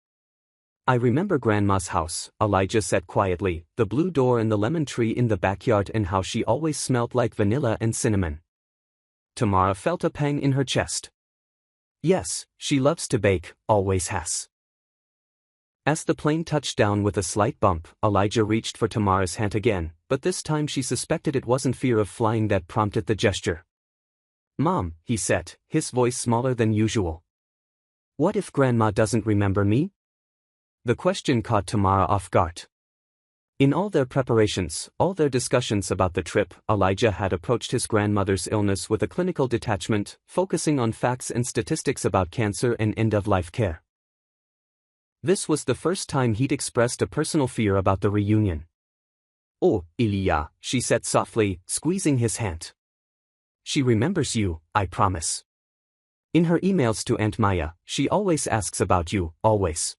"I remember Grandma's house," Elijah said quietly, "the blue door and the lemon tree in the backyard and how she always smelled like vanilla and cinnamon." Tamara felt a pang in her chest. "Yes, she loves to bake, always has." As the plane touched down with a slight bump, Elijah reached for Tamara's hand again, but this time she suspected it wasn't fear of flying that prompted the gesture. "Mom," he said, his voice smaller than usual. "What if Grandma doesn't remember me?" The question caught Tamara off guard. In all their preparations, all their discussions about the trip, Elijah had approached his grandmother's illness with a clinical detachment, focusing on facts and statistics about cancer and end-of-life care. This was the first time he'd expressed a personal fear about the reunion. "Oh, Ilya," she said softly, squeezing his hand. "She remembers you, I promise. In her emails to Aunt Maya, she always asks about you, always."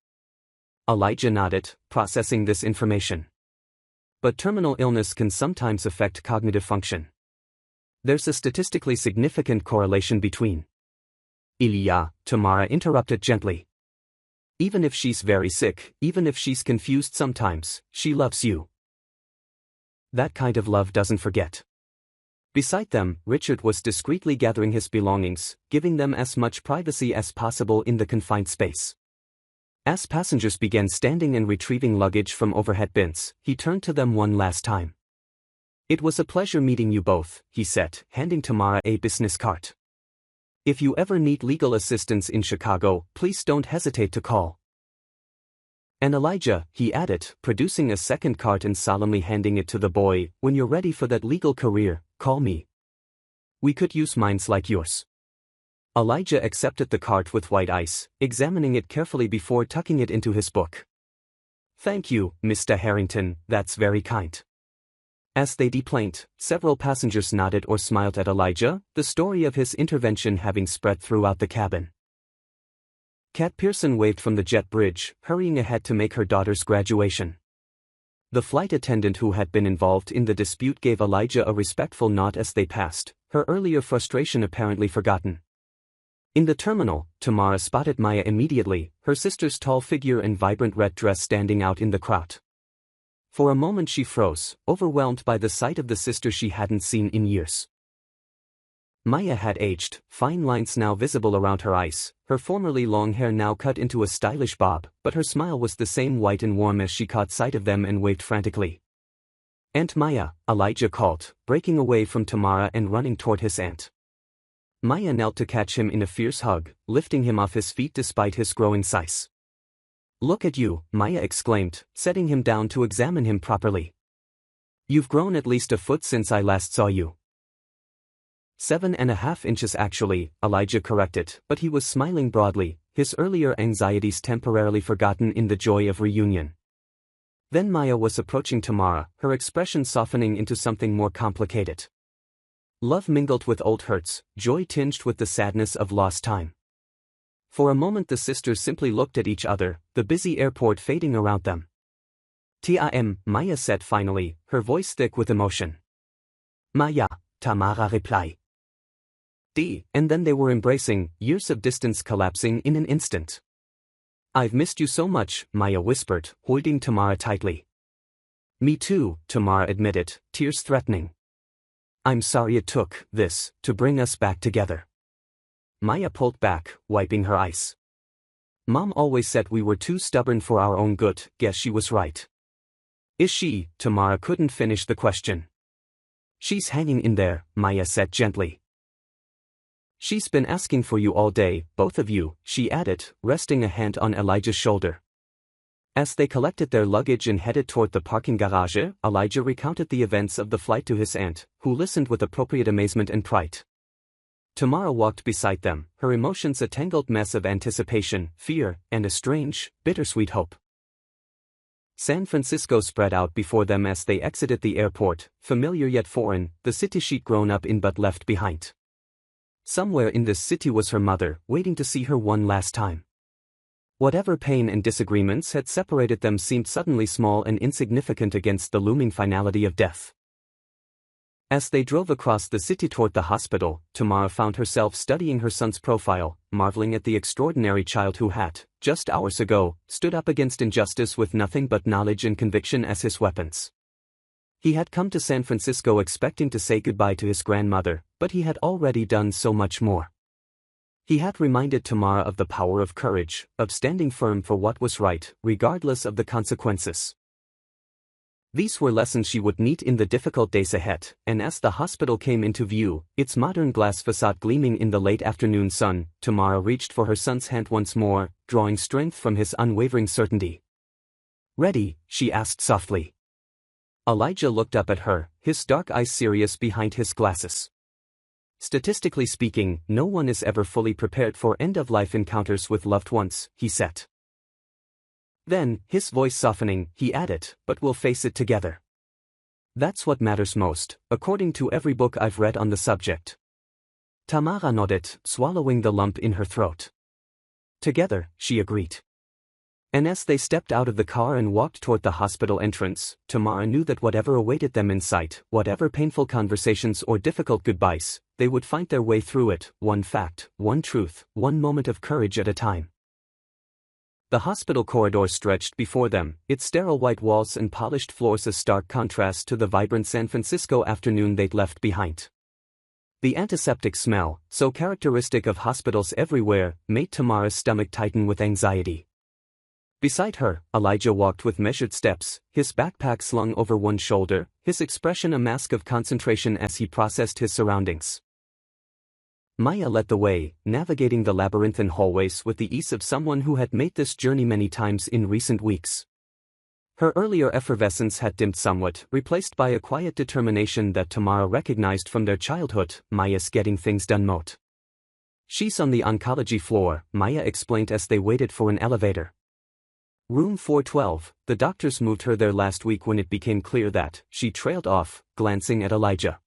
Elijah nodded, processing this information. "But terminal illness can sometimes affect cognitive function. There's a statistically significant correlation between." "Ilya," Tamara interrupted gently. "Even if she's very sick, even if she's confused sometimes, she loves you." That kind of love doesn't forget. Beside them, Richard was discreetly gathering his belongings, giving them as much privacy as possible in the confined space. As passengers began standing and retrieving luggage from overhead bins, he turned to them one last time. "It was a pleasure meeting you both," he said, handing Tamara a business card. "If you ever need legal assistance in Chicago, please don't hesitate to call." "And Elijah," he added, producing a second card and solemnly handing it to the boy, "when you're ready for that legal career, call me. We could use minds like yours." Elijah accepted the card with wide eyes, examining it carefully before tucking it into his book. "Thank you, Mr. Harrington, that's very kind." As they deplaned, several passengers nodded or smiled at Elijah, the story of his intervention having spread throughout the cabin. Kat Pearson waved from the jet bridge, hurrying ahead to make her daughter's graduation. The flight attendant who had been involved in the dispute gave Elijah a respectful nod as they passed, her earlier frustration apparently forgotten. In the terminal, Tamara spotted Maya immediately, her sister's tall figure and vibrant red dress standing out in the crowd. For a moment she froze, overwhelmed by the sight of the sister she hadn't seen in years. Maya had aged, fine lines now visible around her eyes, her formerly long hair now cut into a stylish bob, but her smile was the same white and warm as she caught sight of them and waved frantically. "Aunt Maya," Elijah called, breaking away from Tamara and running toward his aunt. Maya knelt to catch him in a fierce hug, lifting him off his feet despite his growing size. "Look at you," Maya exclaimed, setting him down to examine him properly. "You've grown at least a foot since I last saw you." 7.5 inches actually, Elijah corrected, but he was smiling broadly, his earlier anxieties temporarily forgotten in the joy of reunion. Then Maya was approaching Tamara, her expression softening into something more complicated. Love mingled with old hurts, joy tinged with the sadness of lost time. For a moment the sisters simply looked at each other, the busy airport fading around them. "Tim," Maya said finally, her voice thick with emotion. "Maya," Tamara replied. And then they were embracing, years of distance collapsing in an instant. "I've missed you so much," Maya whispered, holding Tamara tightly. "Me too," Tamara admitted, tears threatening. "I'm sorry it took this to bring us back together." Maya pulled back, wiping her eyes. "Mom always said we were too stubborn for our own good, guess she was right." "Is she?" Tamara couldn't finish the question. "She's hanging in there," Maya said gently. "She's been asking for you all day, both of you," she added, resting a hand on Elijah's shoulder. As they collected their luggage and headed toward the parking garage, Elijah recounted the events of the flight to his aunt, who listened with appropriate amazement and pride. Tamara walked beside them, her emotions a tangled mess of anticipation, fear, and a strange, bittersweet hope. San Francisco spread out before them as they exited the airport, familiar yet foreign, the city she'd grown up in but left behind. Somewhere in this city was her mother, waiting to see her one last time. Whatever pain and disagreements had separated them seemed suddenly small and insignificant against the looming finality of death. As they drove across the city toward the hospital, Tamara found herself studying her son's profile, marveling at the extraordinary child who had, just hours ago, stood up against injustice with nothing but knowledge and conviction as his weapons. He had come to San Francisco expecting to say goodbye to his grandmother, but he had already done so much more. He had reminded Tamara of the power of courage, of standing firm for what was right, regardless of the consequences. These were lessons she would need in the difficult days ahead, and as the hospital came into view, its modern glass facade gleaming in the late afternoon sun, Tamara reached for her son's hand once more, drawing strength from his unwavering certainty. "Ready?" she asked softly. Elijah looked up at her, his dark eyes serious behind his glasses. "Statistically speaking, no one is ever fully prepared for end-of-life encounters with loved ones," he said. Then, his voice softening, he added, "But we'll face it together. That's what matters most, according to every book I've read on the subject." Tamara nodded, swallowing the lump in her throat. "Together," she agreed. And as they stepped out of the car and walked toward the hospital entrance, Tamara knew that whatever awaited them in sight, whatever painful conversations or difficult goodbyes, they would find their way through it, one fact, one truth, one moment of courage at a time. The hospital corridor stretched before them, its sterile white walls and polished floors a stark contrast to the vibrant San Francisco afternoon they'd left behind. The antiseptic smell, so characteristic of hospitals everywhere, made Tamara's stomach tighten with anxiety. Beside her, Elijah walked with measured steps, his backpack slung over one shoulder, his expression a mask of concentration as he processed his surroundings. Maya led the way, navigating the labyrinthine hallways with the ease of someone who had made this journey many times in recent weeks. Her earlier effervescence had dimmed somewhat, replaced by a quiet determination that Tamara recognized from their childhood, Maya's getting things done mode. "She's on the oncology floor," Maya explained as they waited for an elevator. "Room 412, the doctors moved her there last week when it became clear that," she trailed off, glancing at Elijah.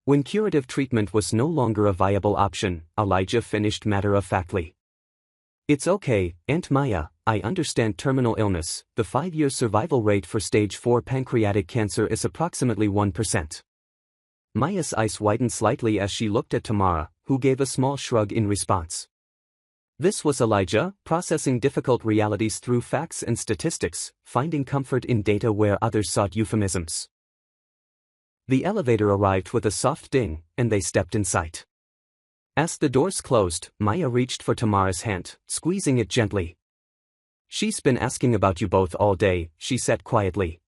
When curative treatment was no longer a viable option, Elijah finished matter-of-factly. "It's okay, Aunt Maya, I understand terminal illness. The 5-year survival rate for stage 4 pancreatic cancer is approximately 1%. Maya's eyes widened slightly as she looked at Tamara, who gave a small shrug in response. This was Elijah, processing difficult realities through facts and statistics, finding comfort in data where others sought euphemisms. The elevator arrived with a soft ding, and they stepped inside. As the doors closed, Maya reached for Tamara's hand, squeezing it gently. "She's been asking about you both all day," she said quietly.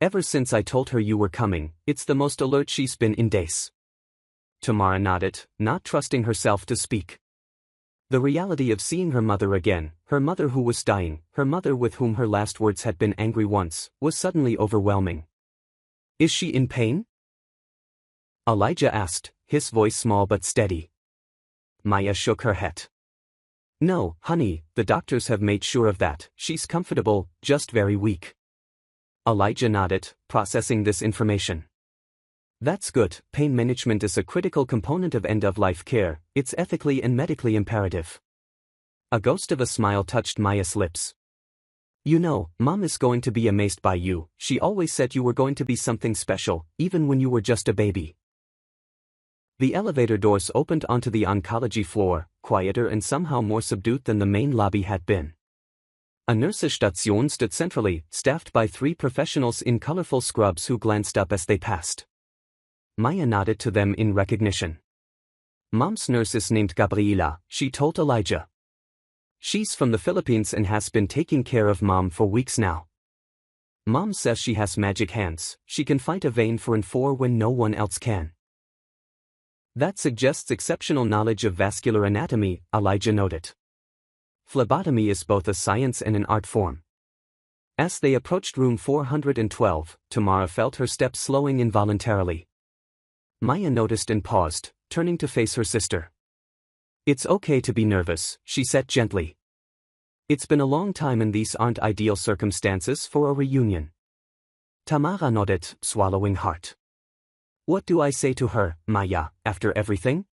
"Ever since I told her you were coming, it's the most alert she's been in days." Tamara nodded, not trusting herself to speak. The reality of seeing her mother again, her mother who was dying, her mother with whom her last words had been angry once, was suddenly overwhelming. "Is she in pain?" Elijah asked, his voice small but steady. Maya shook her head. "No, honey, the doctors have made sure of that. She's comfortable, just very weak." Elijah nodded, processing this information. "That's good. Pain management is a critical component of end-of-life care. It's ethically and medically imperative." A ghost of a smile touched Maya's lips. "You know, Mom is going to be amazed by you. She always said you were going to be something special, even when you were just a baby." The elevator doors opened onto the oncology floor, quieter and somehow more subdued than the main lobby had been. A nurse's station stood centrally, staffed by 3 professionals in colorful scrubs who glanced up as they passed. Maya nodded to them in recognition. "Mom's nurse is named Gabriela," she told Elijah. "She's from the Philippines and has been taking care of Mom for weeks now. Mom says she has magic hands. She can find a vein for an 4 when no one else can." "That suggests exceptional knowledge of vascular anatomy," Elijah noted. "Phlebotomy is both a science and an art form." As they approached room 412, Tamara felt her steps slowing involuntarily. Maya noticed and paused, turning to face her sister. "It's okay to be nervous," she said gently. "It's been a long time and these aren't ideal circumstances for a reunion." Tamara nodded, swallowing hard. "What do I say to her, Maya, after everything?"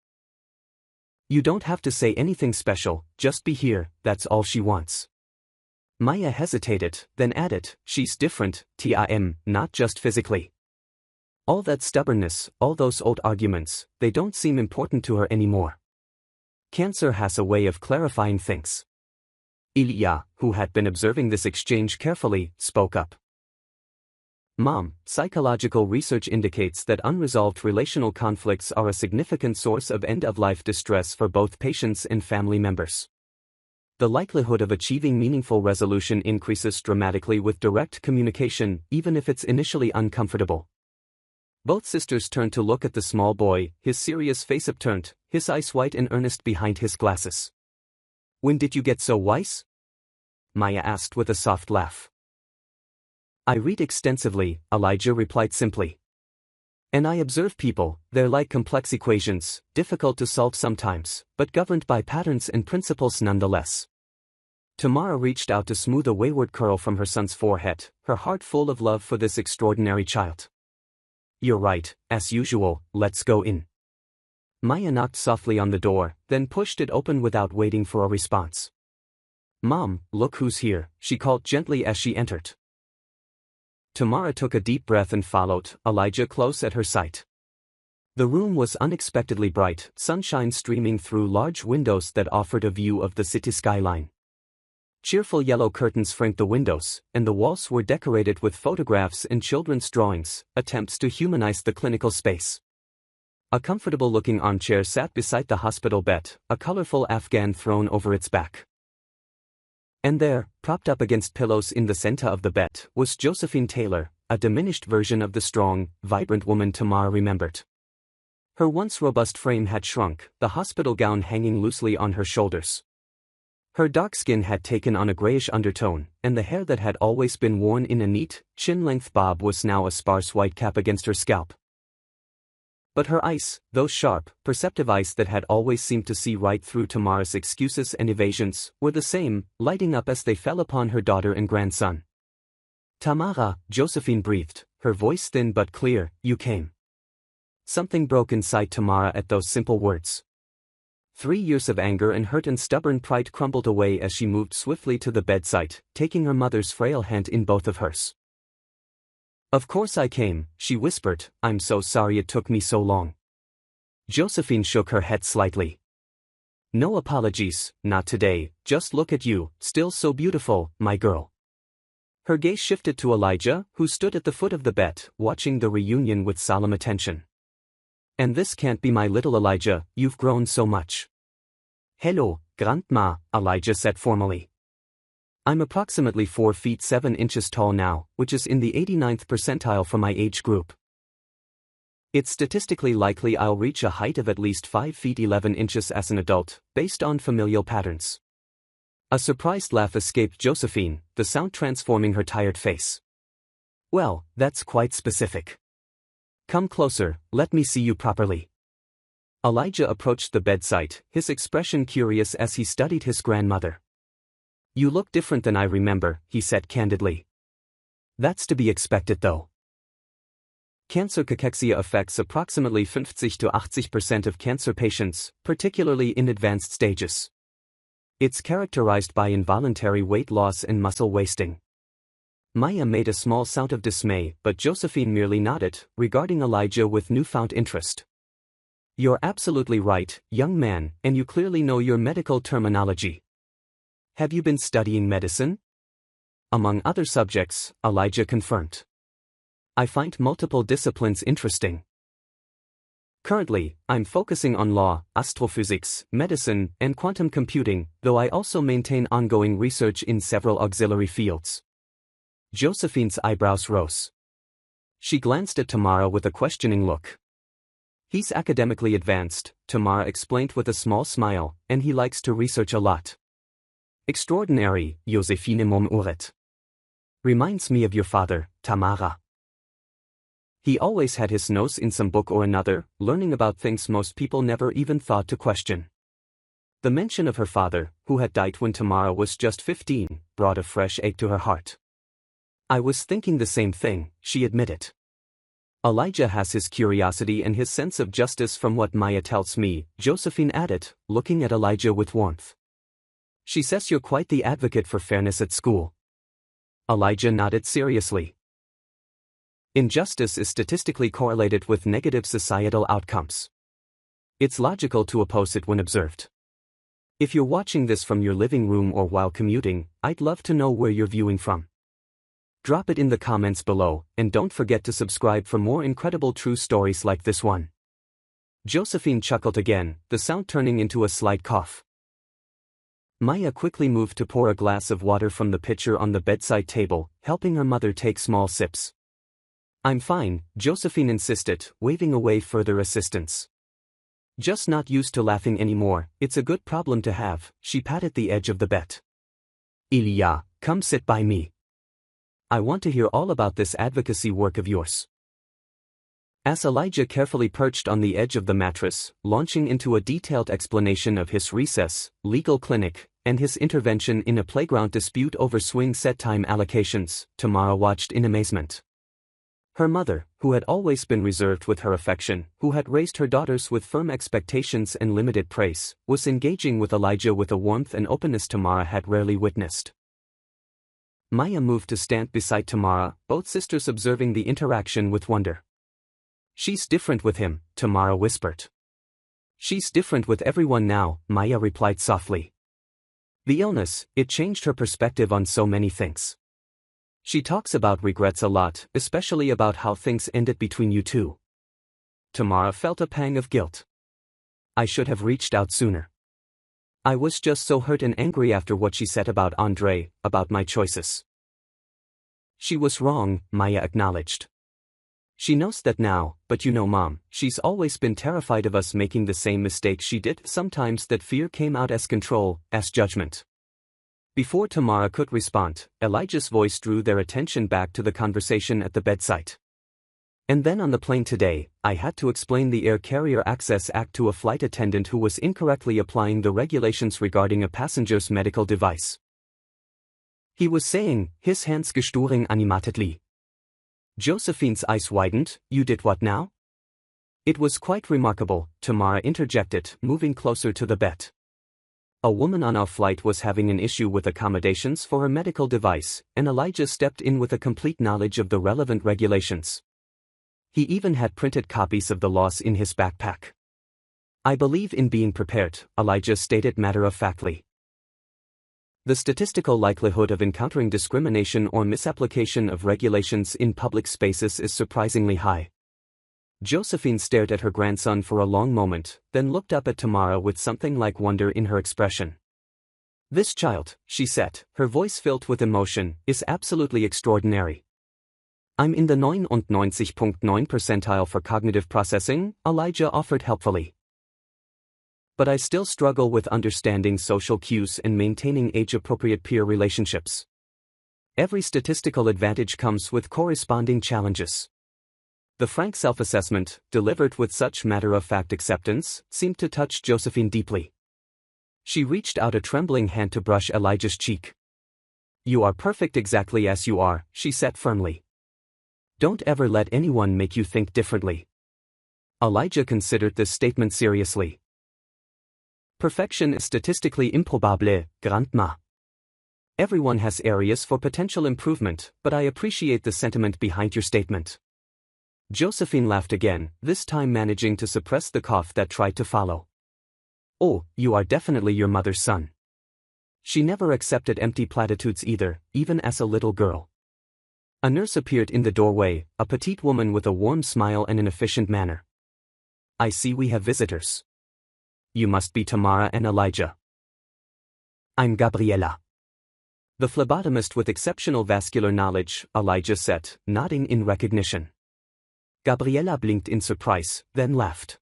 "You don't have to say anything special, just be here, that's all she wants." Maya hesitated, then added, "She's different, not just physically. All that stubbornness, all those old arguments, they don't seem important to her anymore. Cancer has a way of clarifying things." Ilya, who had been observing this exchange carefully, spoke up. "Mom, psychological research indicates that unresolved relational conflicts are a significant source of end-of-life distress for both patients and family members. The likelihood of achieving meaningful resolution increases dramatically with direct communication, even if it's initially uncomfortable." Both sisters turned to look at the small boy, his serious face upturned, his eyes white and earnest behind his glasses. "When did you get so wise?" Maya asked with a soft laugh. "I read extensively," Elijah replied simply. "And I observe people. They're like complex equations, difficult to solve sometimes, but governed by patterns and principles nonetheless." Tamara reached out to smooth a wayward curl from her son's forehead, her heart full of love for this extraordinary child. "You're right, as usual, let's go in." Maya knocked softly on the door, then pushed it open without waiting for a response. "Mom, look who's here," she called gently as she entered. Tamara took a deep breath and followed, Elijah close at her side. The room was unexpectedly bright, sunshine streaming through large windows that offered a view of the city skyline. Cheerful yellow curtains framed the windows, and the walls were decorated with photographs and children's drawings, attempts to humanize the clinical space. A comfortable-looking armchair sat beside the hospital bed, a colorful Afghan thrown over its back. And there, propped up against pillows in the center of the bed, was Josephine Taylor, a diminished version of the strong, vibrant woman Tamara remembered. Her once robust frame had shrunk, the hospital gown hanging loosely on her shoulders. Her dark skin had taken on a grayish undertone, and the hair that had always been worn in a neat, chin-length bob was now a sparse white cap against her scalp. But her eyes, those sharp, perceptive eyes that had always seemed to see right through Tamara's excuses and evasions, were the same, lighting up as they fell upon her daughter and grandson. "Tamara," Josephine breathed, her voice thin but clear, "you came." Something broke inside Tamara at those simple words. 3 years of anger and hurt and stubborn pride crumbled away as she moved swiftly to the bedside, taking her mother's frail hand in both of hers. "Of course I came," she whispered, "I'm so sorry it took me so long." Josephine shook her head slightly. "No apologies, not today, just look at you, still so beautiful, my girl." Her gaze shifted to Elijah, who stood at the foot of the bed, watching the reunion with solemn attention. "And this can't be my little Elijah, you've grown so much." "Hello, Grandma," Elijah said formally. "I'm approximately 4 feet 7 inches tall now, which is in the 89th percentile for my age group. It's statistically likely I'll reach a height of at least 5 feet 11 inches as an adult, based on familial patterns." A surprised laugh escaped Josephine, the sound transforming her tired face. "Well, that's quite specific. Come closer, let me see you properly." Elijah approached the bedside, his expression curious as he studied his grandmother. "You look different than I remember," he said candidly. "That's to be expected though. Cancer cachexia affects approximately 50 to 80% of cancer patients, particularly in advanced stages. It's characterized by involuntary weight loss and muscle wasting." Maya made a small sound of dismay, but Josephine merely nodded, regarding Elijah with newfound interest. "You're absolutely right, young man, and you clearly know your medical terminology. Have you been studying medicine?" "Among other subjects," Elijah confirmed. "I find multiple disciplines interesting. Currently, I'm focusing on law, astrophysics, medicine, and quantum computing, though I also maintain ongoing research in several auxiliary fields." Josephine's eyebrows rose. She glanced at Tamara with a questioning look. "He's academically advanced," Tamara explained with a small smile, "and he likes to research a lot." "Extraordinary," Josephine murmured. "Reminds me of your father, Tamara. He always had his nose in some book or another, learning about things most people never even thought to question." The mention of her father, who had died when Tamara was just 15, brought a fresh ache to her heart. "I was thinking the same thing," she admitted. "Elijah has his curiosity and his sense of justice from what Maya tells me," Josephine added, looking at Elijah with warmth. "She says you're quite the advocate for fairness at school." Elijah nodded seriously. "Injustice is statistically correlated with negative societal outcomes. It's logical to oppose it when observed. If you're watching this from your living room or while commuting, I'd love to know where you're viewing from. Drop it in the comments below, and don't forget to subscribe for more incredible true stories like this one." Josephine chuckled again, the sound turning into a slight cough. Maya quickly moved to pour a glass of water from the pitcher on the bedside table, helping her mother take small sips. "I'm fine," Josephine insisted, waving away further assistance. "Just not used to laughing anymore, it's a good problem to have," she patted the edge of the bed. "Ilya, come sit by me. I want to hear all about this advocacy work of yours." As Elijah carefully perched on the edge of the mattress, launching into a detailed explanation of his recess, legal clinic, and his intervention in a playground dispute over swing set time allocations, Tamara watched in amazement. Her mother, who had always been reserved with her affection, who had raised her daughters with firm expectations and limited praise, was engaging with Elijah with a warmth and openness Tamara had rarely witnessed. Maya moved to stand beside Tamara, both sisters observing the interaction with wonder. "She's different with him," Tamara whispered. "She's different with everyone now," Maya replied softly. The illness, it changed her perspective on so many things. She talks about regrets a lot, especially about how things ended between you two. Tamara felt a pang of guilt. I should have reached out sooner. I was just so hurt and angry after what she said about Andre, about my choices. She was wrong, Maya acknowledged. She knows that now, but you know Mom, she's always been terrified of us making the same mistake she did. Sometimes that fear came out as control, as judgment. Before Tamara could respond, Elijah's voice drew their attention back to the conversation at the bedside. And then on the plane today, I had to explain the Air Carrier Access Act to a flight attendant who was incorrectly applying the regulations regarding a passenger's medical device. He was saying, his hands gesturing animatedly. Josephine's eyes widened. You did what now? It was quite remarkable, Tamara interjected, moving closer to the bed. A woman on our flight was having an issue with accommodations for her medical device, and Elijah stepped in with a complete knowledge of the relevant regulations. He even had printed copies of the laws in his backpack. I believe in being prepared, Elijah stated matter-of-factly. The statistical likelihood of encountering discrimination or misapplication of regulations in public spaces is surprisingly high. Josephine stared at her grandson for a long moment, then looked up at Tamara with something like wonder in her expression. This child, she said, her voice filled with emotion, is absolutely extraordinary. I'm in the 99.9 percentile for cognitive processing, Elijah offered helpfully. But I still struggle with understanding social cues and maintaining age-appropriate peer relationships. Every statistical advantage comes with corresponding challenges. The frank self-assessment, delivered with such matter-of-fact acceptance, seemed to touch Josephine deeply. She reached out a trembling hand to brush Elijah's cheek. You are perfect exactly as you are, she said firmly. Don't ever let anyone make you think differently. Elijah considered this statement seriously. Perfection is statistically improbable, grandma. Everyone has areas for potential improvement, but I appreciate the sentiment behind your statement. Josephine laughed again, this time managing to suppress the cough that tried to follow. Oh, you are definitely your mother's son. She never accepted empty platitudes either, even as a little girl. A nurse appeared in the doorway, a petite woman with a warm smile and an efficient manner. I see we have visitors. You must be Tamara and Elijah. I'm Gabriella. The phlebotomist with exceptional vascular knowledge, Elijah said, nodding in recognition. Gabriella blinked in surprise, then laughed.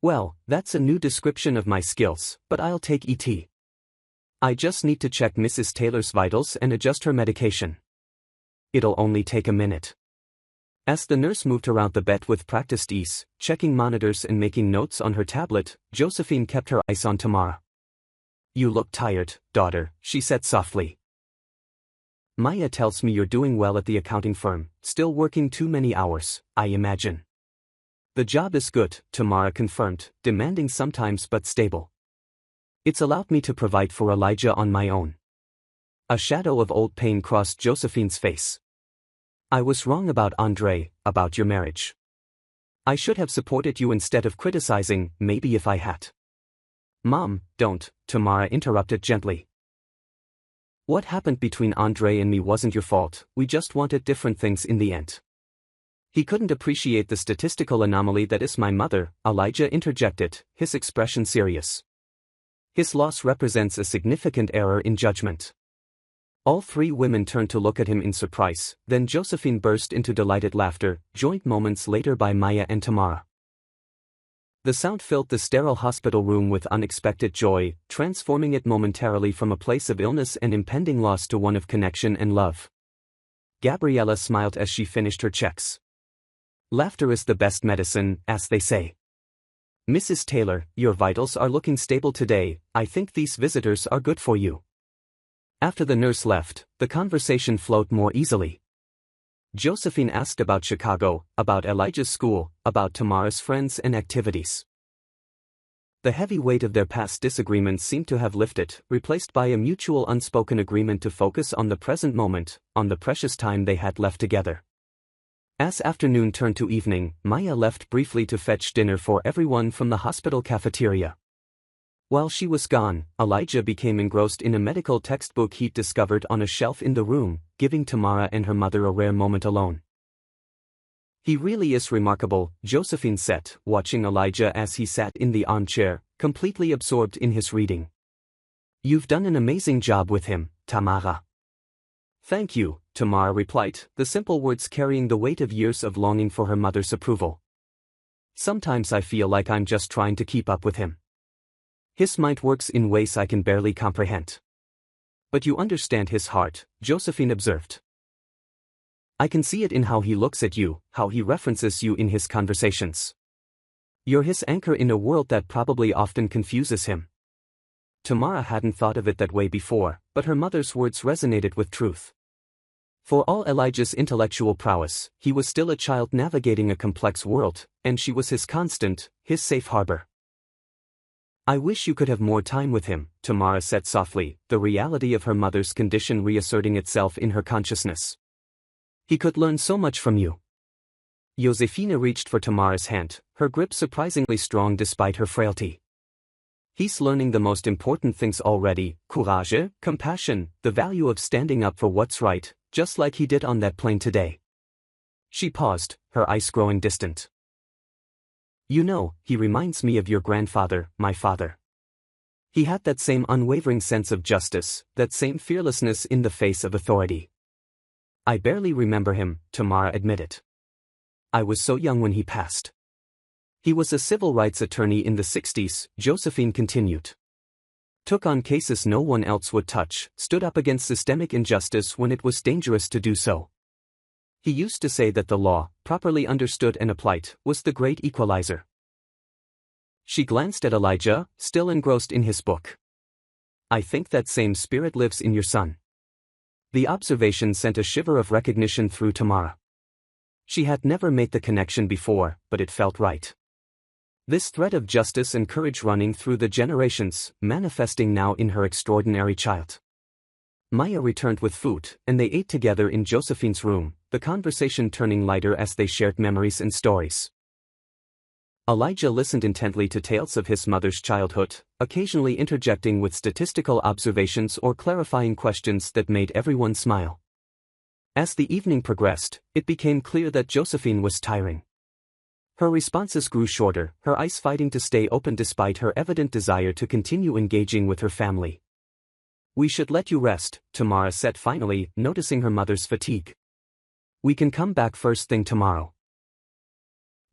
Well, that's a new description of my skills, but I'll take ET. I just need to check Mrs. Taylor's vitals and adjust her medication. It'll only take a minute. As the nurse moved around the bed with practiced ease, checking monitors and making notes on her tablet, Josephine kept her eyes on Tamara. You look tired, daughter, she said softly. Maya tells me you're doing well at the accounting firm, still working too many hours, I imagine. The job is good, Tamara confirmed, demanding sometimes but stable. It's allowed me to provide for Elijah on my own. A shadow of old pain crossed Josephine's face. I was wrong about Andre, about your marriage. I should have supported you instead of criticizing, maybe if I had. Mom, don't, Tamara interrupted gently. What happened between Andre and me wasn't your fault, we just wanted different things in the end. He couldn't appreciate the statistical anomaly that is my mother, Elijah interjected, his expression serious. His loss represents a significant error in judgment. All three women turned to look at him in surprise, then Josephine burst into delighted laughter, joined moments later by Maya and Tamara. The sound filled the sterile hospital room with unexpected joy, transforming it momentarily from a place of illness and impending loss to one of connection and love. Gabriella smiled as she finished her checks. Laughter is the best medicine, as they say. Mrs. Taylor, your vitals are looking stable today, I think these visitors are good for you. After the nurse left, the conversation flowed more easily. Josephine asked about Chicago, about Elijah's school, about Tamara's friends and activities. The heavy weight of their past disagreements seemed to have lifted, replaced by a mutual unspoken agreement to focus on the present moment, on the precious time they had left together. As afternoon turned to evening, Maya left briefly to fetch dinner for everyone from the hospital cafeteria. While she was gone, Elijah became engrossed in a medical textbook he'd discovered on a shelf in the room, giving Tamara and her mother a rare moment alone. "He really is remarkable," Josephine said, watching Elijah as he sat in the armchair, completely absorbed in his reading. "You've done an amazing job with him, Tamara." "Thank you," Tamara replied, the simple words carrying the weight of years of longing for her mother's approval. "Sometimes I feel like I'm just trying to keep up with him. His mind works in ways I can barely comprehend." "But you understand his heart," Josephine observed. "I can see it in how he looks at you, how he references you in his conversations. You're his anchor in a world that probably often confuses him." Tamara hadn't thought of it that way before, but her mother's words resonated with truth. For all Elijah's intellectual prowess, he was still a child navigating a complex world, and she was his constant, his safe harbor. "I wish you could have more time with him," Tamara said softly, the reality of her mother's condition reasserting itself in her consciousness. "He could learn so much from you." Josefina reached for Tamara's hand, her grip surprisingly strong despite her frailty. "He's learning the most important things already: courage, compassion, the value of standing up for what's right, just like he did on that plane today." She paused, her eyes growing distant. "You know, he reminds me of your grandfather, my father. He had that same unwavering sense of justice, that same fearlessness in the face of authority." "I barely remember him," Tamara admitted. "I was so young when he passed." "He was a civil rights attorney in the 60s, Josephine continued. "Took on cases no one else would touch, stood up against systemic injustice when it was dangerous to do so. He used to say that the law, properly understood and applied, was the great equalizer." She glanced at Elijah, still engrossed in his book. "I think that same spirit lives in your son." The observation sent a shiver of recognition through Tamara. She had never made the connection before, but it felt right. This thread of justice and courage running through the generations, manifesting now in her extraordinary child. Maya returned with food, and they ate together in Josephine's room, the conversation turning lighter as they shared memories and stories. Elijah listened intently to tales of his mother's childhood, occasionally interjecting with statistical observations or clarifying questions that made everyone smile. As the evening progressed, it became clear that Josephine was tiring. Her responses grew shorter, her eyes fighting to stay open despite her evident desire to continue engaging with her family. "We should let you rest," Tamara said finally, noticing her mother's fatigue. "We can come back first thing tomorrow."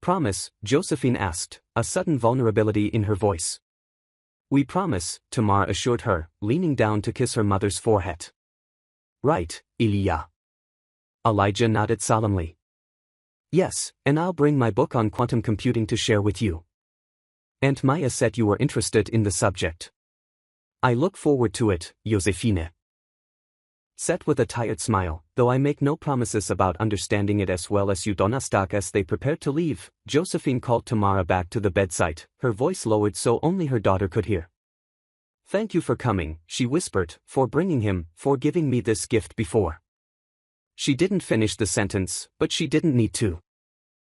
"Promise?" Josephine asked, a sudden vulnerability in her voice. "We promise," Tamara assured her, leaning down to kiss her mother's forehead. "Right, Ilya." Elijah nodded solemnly. "Yes, and I'll bring my book on quantum computing to share with you. Aunt Maya said you were interested in the subject." "I look forward to it, Josefine." Said with a tired smile, "Though I make no promises about understanding it as well as you." Donnerstag. As they prepared to leave, Josephine called Tamara back to the bedside, her voice lowered so only her daughter could hear. "Thank you for coming," she whispered, "for bringing him, for giving me this gift before." She didn't finish the sentence, but she didn't need to.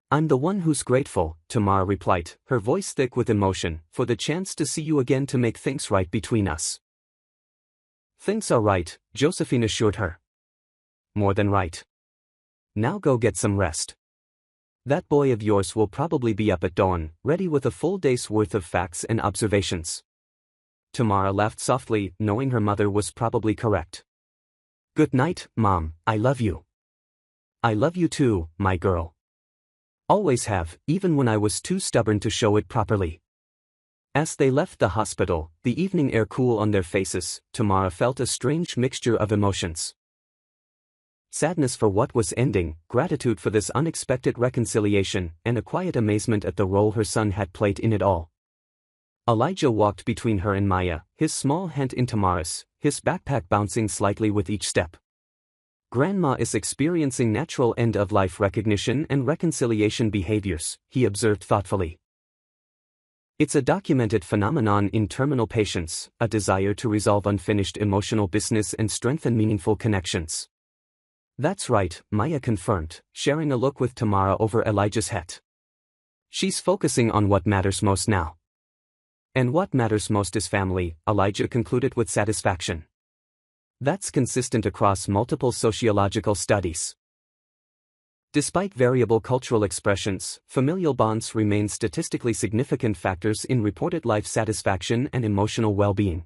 "I'm the one who's grateful," Tamara replied, her voice thick with emotion, "for the chance to see you again to make things right between us." "Things are right," Josephine assured her. "More than right. Now go get some rest. That boy of yours will probably be up at dawn, ready with a full day's worth of facts and observations." Tamara laughed softly, knowing her mother was probably correct. "Good night, Mom, I love you." "I love you too, my girl. Always have, even when I was too stubborn to show it properly." As they left the hospital, the evening air cool on their faces, Tamara felt a strange mixture of emotions. Sadness for what was ending, gratitude for this unexpected reconciliation, and a quiet amazement at the role her son had played in it all. Elijah walked between her and Maya, his small hand in Tamara's, his backpack bouncing slightly with each step. "Grandma is experiencing natural end-of-life recognition and reconciliation behaviors," he observed thoughtfully. "It's a documented phenomenon in terminal patients, a desire to resolve unfinished emotional business and strengthen meaningful connections." "That's right," Maya confirmed, sharing a look with Tamara over Elijah's head. "She's focusing on what matters most now." And what matters most is family, Elijah concluded with satisfaction. That's consistent across multiple sociological studies. Despite variable cultural expressions, familial bonds remain statistically significant factors in reported life satisfaction and emotional well-being.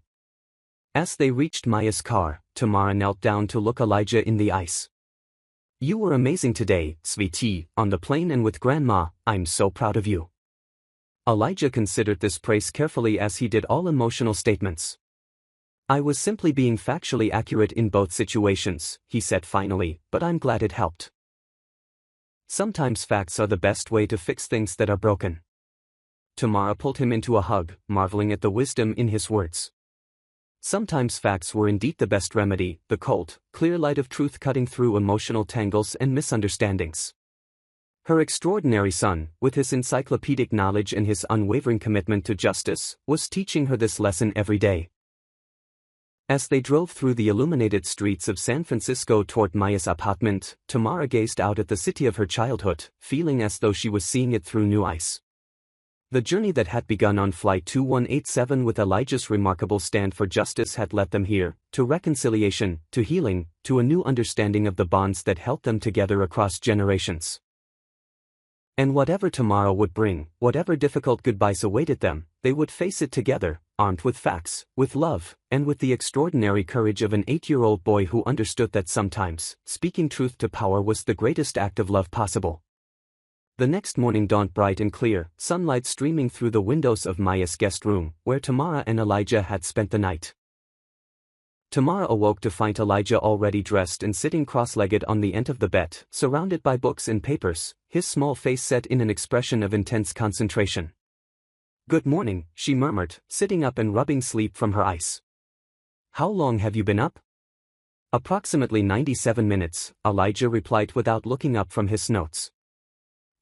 As they reached Maya's car, Tamara knelt down to look Elijah in the eyes. "You were amazing today, sweetie, on the plane and with Grandma. I'm so proud of you." Elijah considered this praise carefully as he did all emotional statements. "I was simply being factually accurate in both situations," he said finally, "but I'm glad it helped." Sometimes facts are the best way to fix things that are broken. Tamara pulled him into a hug, marveling at the wisdom in his words. Sometimes facts were indeed the best remedy, the cold, clear light of truth cutting through emotional tangles and misunderstandings. Her extraordinary son, with his encyclopedic knowledge and his unwavering commitment to justice, was teaching her this lesson every day. As they drove through the illuminated streets of San Francisco toward Maya's apartment, Tamara gazed out at the city of her childhood, feeling as though she was seeing it through new eyes. The journey that had begun on Flight 2187 with Elijah's remarkable stand for justice had led them here, to reconciliation, to healing, to a new understanding of the bonds that held them together across generations. And whatever tomorrow would bring, whatever difficult goodbyes awaited them, they would face it together, armed with facts, with love, and with the extraordinary courage of an 8-year-old boy who understood that sometimes, speaking truth to power was the greatest act of love possible. The next morning dawned bright and clear, sunlight streaming through the windows of Maya's guest room, where Tamara and Elijah had spent the night. Tamara awoke to find Elijah already dressed and sitting cross-legged on the end of the bed, surrounded by books and papers, his small face set in an expression of intense concentration. "Good morning," she murmured, sitting up and rubbing sleep from her eyes. "How long have you been up?" "Approximately 97 minutes, Elijah replied without looking up from his notes.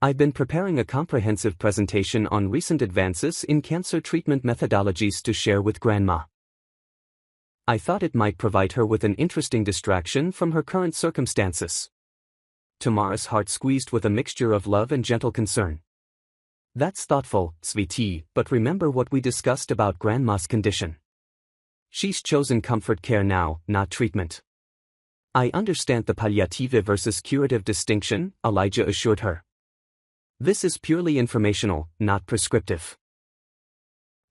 "I've been preparing a comprehensive presentation on recent advances in cancer treatment methodologies to share with Grandma. I thought it might provide her with an interesting distraction from her current circumstances." Tamara's heart squeezed with a mixture of love and gentle concern. "That's thoughtful, sweetie, but remember what we discussed about Grandma's condition. She's chosen comfort care now, not treatment." "I understand the palliative versus curative distinction," Elijah assured her. "This is purely informational, not prescriptive.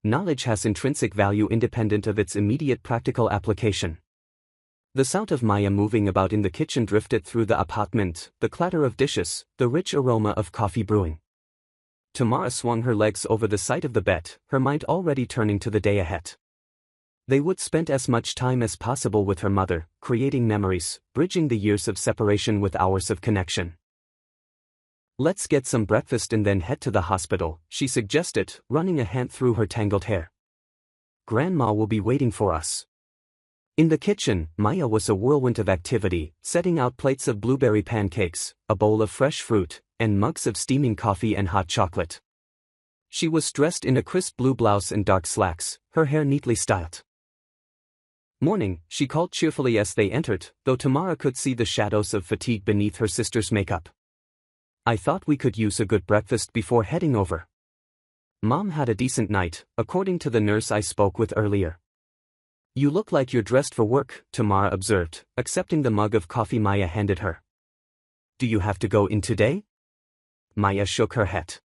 Knowledge has intrinsic value independent of its immediate practical application." The sound of Maya moving about in the kitchen drifted through the apartment, the clatter of dishes, the rich aroma of coffee brewing. Tamara swung her legs over the side of the bed, her mind already turning to the day ahead. They would spend as much time as possible with her mother, creating memories, bridging the years of separation with hours of connection. "Let's get some breakfast and then head to the hospital," she suggested, running a hand through her tangled hair. "Grandma will be waiting for us." In the kitchen, Maya was a whirlwind of activity, setting out plates of blueberry pancakes, a bowl of fresh fruit, and mugs of steaming coffee and hot chocolate. She was dressed in a crisp blue blouse and dark slacks, her hair neatly styled. "Morning," she called cheerfully as they entered, though Tamara could see the shadows of fatigue beneath her sister's makeup. "I thought we could use a good breakfast before heading over. Mom had a decent night, according to the nurse I spoke with earlier." "You look like you're dressed for work," Tamara observed, accepting the mug of coffee Maya handed her. "Do you have to go in today?" Maya shook her head.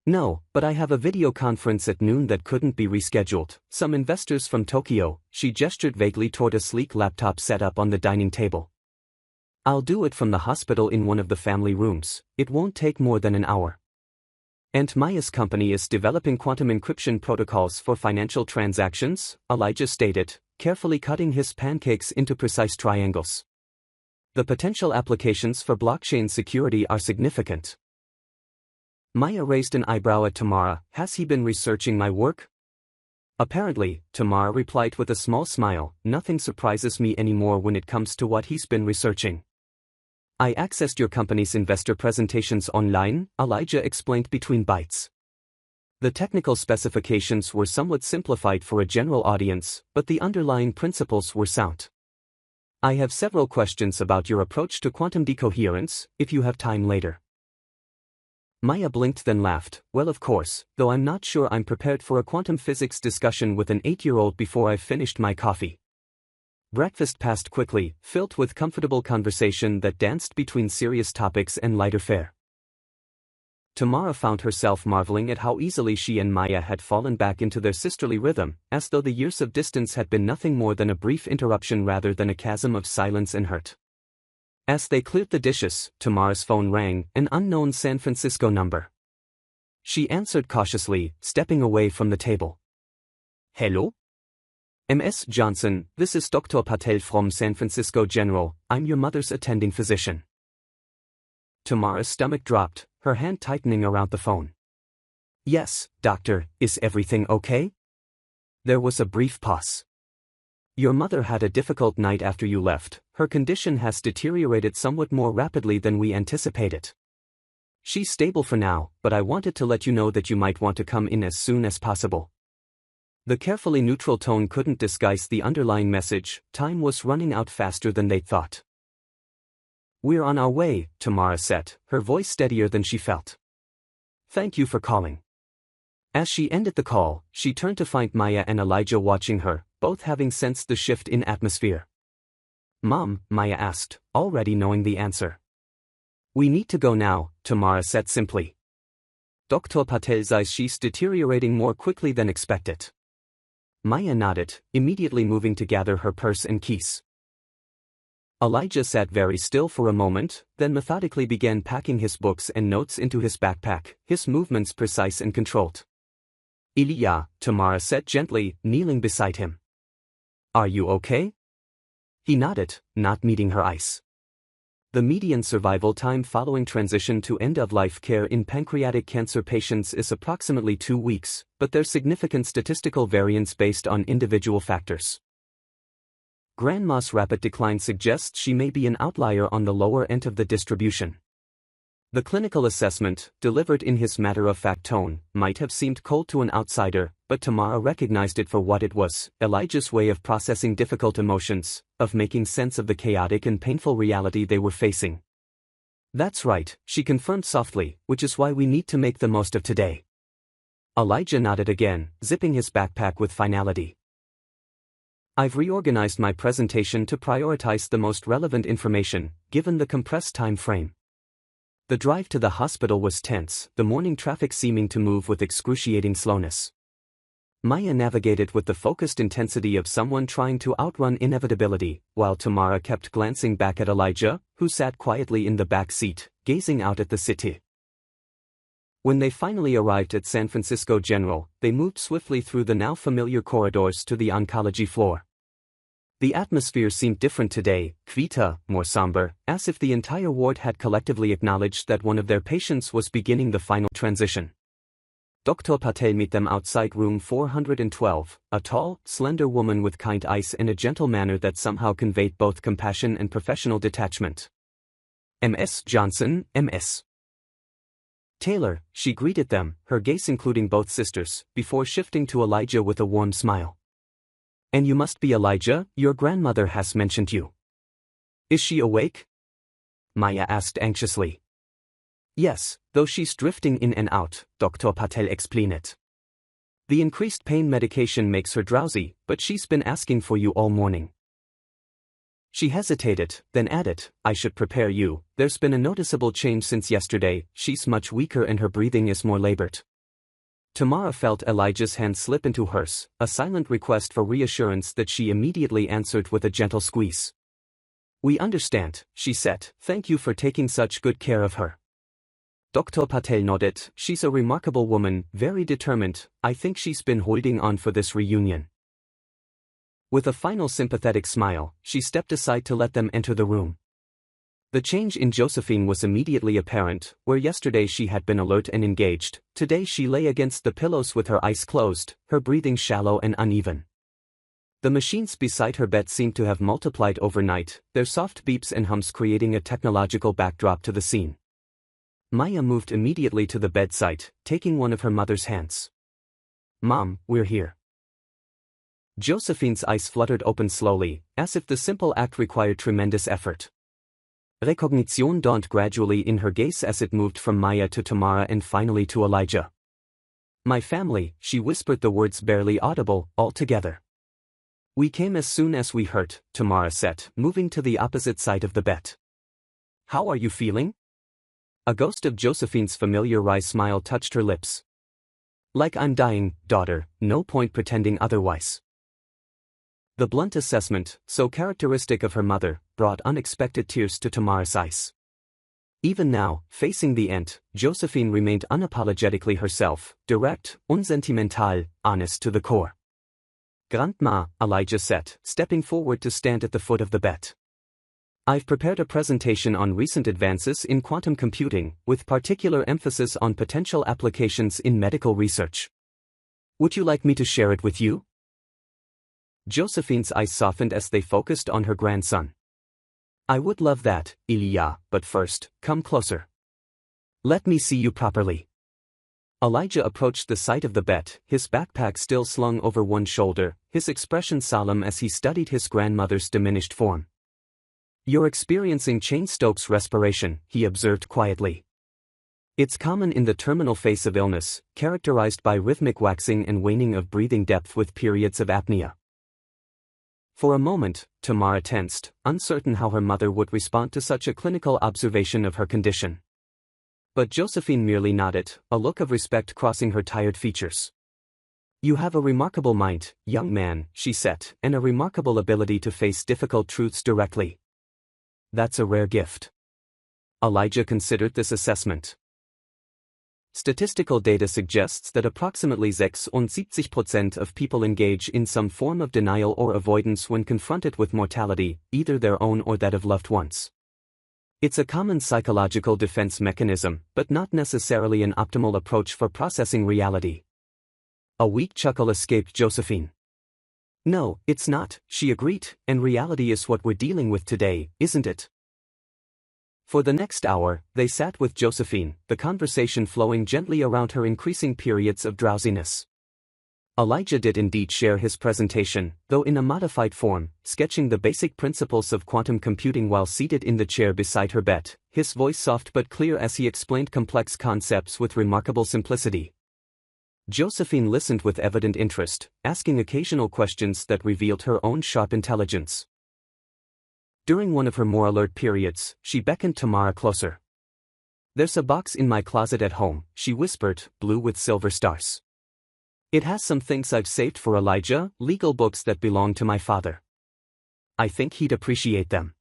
"No, but I have a video conference at noon that couldn't be rescheduled. Some investors from Tokyo," she gestured vaguely toward a sleek laptop set up on the dining table. "I'll do it from the hospital in one of the family rooms. It won't take more than an hour. And Maya's company is developing quantum encryption protocols for financial transactions," Elijah stated, carefully cutting his pancakes into precise triangles. "The potential applications for blockchain security are significant." Maya raised an eyebrow at Tamara. "Has he been researching my work?" "Apparently," Tamara replied with a small smile, "nothing surprises me anymore when it comes to what he's been researching." "I accessed your company's investor presentations online," Elijah explained between bites. The technical specifications were somewhat simplified for a general audience, but the underlying principles were sound. "I have several questions about your approach to quantum decoherence, if you have time later." Maya blinked then laughed. Well, of course, though I'm not sure I'm prepared for a quantum physics discussion with an 8-year-old before I've finished my coffee. Breakfast passed quickly, filled with comfortable conversation that danced between serious topics and lighter fare. Tamara found herself marveling at how easily she and Maya had fallen back into their sisterly rhythm, as though the years of distance had been nothing more than a brief interruption rather than a chasm of silence and hurt. As they cleared the dishes, Tamara's phone rang, an unknown San Francisco number. She answered cautiously, stepping away from the table. Hello? Ms. Johnson, this is Dr. Patel from San Francisco General. I'm your mother's attending physician. Tamara's stomach dropped, her hand tightening around the phone. Yes, doctor, is everything okay? There was a brief pause. Your mother had a difficult night after you left. Her condition has deteriorated somewhat more rapidly than we anticipated. She's stable for now, but I wanted to let you know that you might want to come in as soon as possible. The carefully neutral tone couldn't disguise the underlying message. Time was running out faster than they'd thought. We're on our way, Tamara said, her voice steadier than she felt. Thank you for calling. As she ended the call, she turned to find Maya and Elijah watching her, both having sensed the shift in atmosphere. Mom, Maya asked, already knowing the answer. We need to go now, Tamara said simply. Dr. Patel's eyes, she's deteriorating more quickly than expected. Maya nodded, immediately moving to gather her purse and keys. Elijah sat very still for a moment, then methodically began packing his books and notes into his backpack, his movements precise and controlled. Ilya, Tamara said gently, kneeling beside him. Are you okay? He nodded, not meeting her eyes. The median survival time following transition to end-of-life care in pancreatic cancer patients is approximately 2 weeks, but there's significant statistical variance based on individual factors. Grandma's rapid decline suggests she may be an outlier on the lower end of the distribution. The clinical assessment, delivered in his matter-of-fact tone, might have seemed cold to an outsider, but Tamara recognized it for what it was, Elijah's way of processing difficult emotions, of making sense of the chaotic and painful reality they were facing. That's right, she confirmed softly, which is why we need to make the most of today. Elijah nodded again, zipping his backpack with finality. I've reorganized my presentation to prioritize the most relevant information, given the compressed time frame. The drive to the hospital was tense, the morning traffic seeming to move with excruciating slowness. Maya navigated with the focused intensity of someone trying to outrun inevitability, while Tamara kept glancing back at Elijah, who sat quietly in the back seat, gazing out at the city. When they finally arrived at San Francisco General, they moved swiftly through the now familiar corridors to the oncology floor. The atmosphere seemed different today, quieter, more somber, as if the entire ward had collectively acknowledged that one of their patients was beginning the final transition. Dr. Patel met them outside room 412, a tall, slender woman with kind eyes and a gentle manner that somehow conveyed both compassion and professional detachment. Ms. Johnson, Ms. Taylor, she greeted them, her gaze including both sisters, before shifting to Elijah with a warm smile. And you must be Elijah, your grandmother has mentioned you. Is she awake? Maya asked anxiously. Yes, though she's drifting in and out, Dr. Patel explained. The increased pain medication makes her drowsy, but she's been asking for you all morning. She hesitated, then added, I should prepare you, there's been a noticeable change since yesterday, she's much weaker and her breathing is more labored. Tamara felt Elijah's hand slip into hers, a silent request for reassurance that she immediately answered with a gentle squeeze. We understand, she said, thank you for taking such good care of her. Dr. Patel nodded, she's a remarkable woman, very determined, I think she's been holding on for this reunion. With a final sympathetic smile, she stepped aside to let them enter the room. The change in Josephine was immediately apparent, where yesterday she had been alert and engaged, today she lay against the pillows with her eyes closed, her breathing shallow and uneven. The machines beside her bed seemed to have multiplied overnight, their soft beeps and hums creating a technological backdrop to the scene. Maya moved immediately to the bedside, taking one of her mother's hands. Mom, we're here. Josephine's eyes fluttered open slowly, as if the simple act required tremendous effort. Recognition dawned gradually in her gaze as it moved from Maya to Tamara and finally to Elijah. My family, she whispered, the words barely audible, all together. We came as soon as we heard, Tamara said, moving to the opposite side of the bed. How are you feeling? A ghost of Josephine's familiar wry smile touched her lips. Like I'm dying, daughter, no point pretending otherwise. The blunt assessment, so characteristic of her mother, brought unexpected tears to Tamara's eyes. Even now, facing the end, Josephine remained unapologetically herself, direct, unsentimental, honest to the core. Grandma, Elijah said, stepping forward to stand at the foot of the bed. I've prepared a presentation on recent advances in quantum computing, with particular emphasis on potential applications in medical research. Would you like me to share it with you? Josephine's eyes softened as they focused on her grandson. I would love that, Ilya, but first, come closer. Let me see you properly. Elijah approached the side of the bed, his backpack still slung over one shoulder, his expression solemn as he studied his grandmother's diminished form. You're experiencing Cheyne-Stokes respiration, he observed quietly. It's common in the terminal phase of illness, characterized by rhythmic waxing and waning of breathing depth with periods of apnea. For a moment, Tamara tensed, uncertain how her mother would respond to such a clinical observation of her condition. But Josephine merely nodded, a look of respect crossing her tired features. You have a remarkable mind, young man, she said, and a remarkable ability to face difficult truths directly. That's a rare gift. Elijah considered this assessment. Statistical data suggests that approximately 76% of people engage in some form of denial or avoidance when confronted with mortality, either their own or that of loved ones. It's a common psychological defense mechanism, but not necessarily an optimal approach for processing reality. A weak chuckle escaped Josephine. No, it's not, she agreed, and reality is what we're dealing with today, isn't it? For the next hour, they sat with Josephine, the conversation flowing gently around her increasing periods of drowsiness. Elijah did indeed share his presentation, though in a modified form, sketching the basic principles of quantum computing while seated in the chair beside her bed, his voice soft but clear as he explained complex concepts with remarkable simplicity. Josephine listened with evident interest, asking occasional questions that revealed her own sharp intelligence. During one of her more alert periods, she beckoned Tamara closer. There's a box in my closet at home, she whispered, blue with silver stars. It has some things I've saved for Elijah, legal books that belong to my father. I think he'd appreciate them.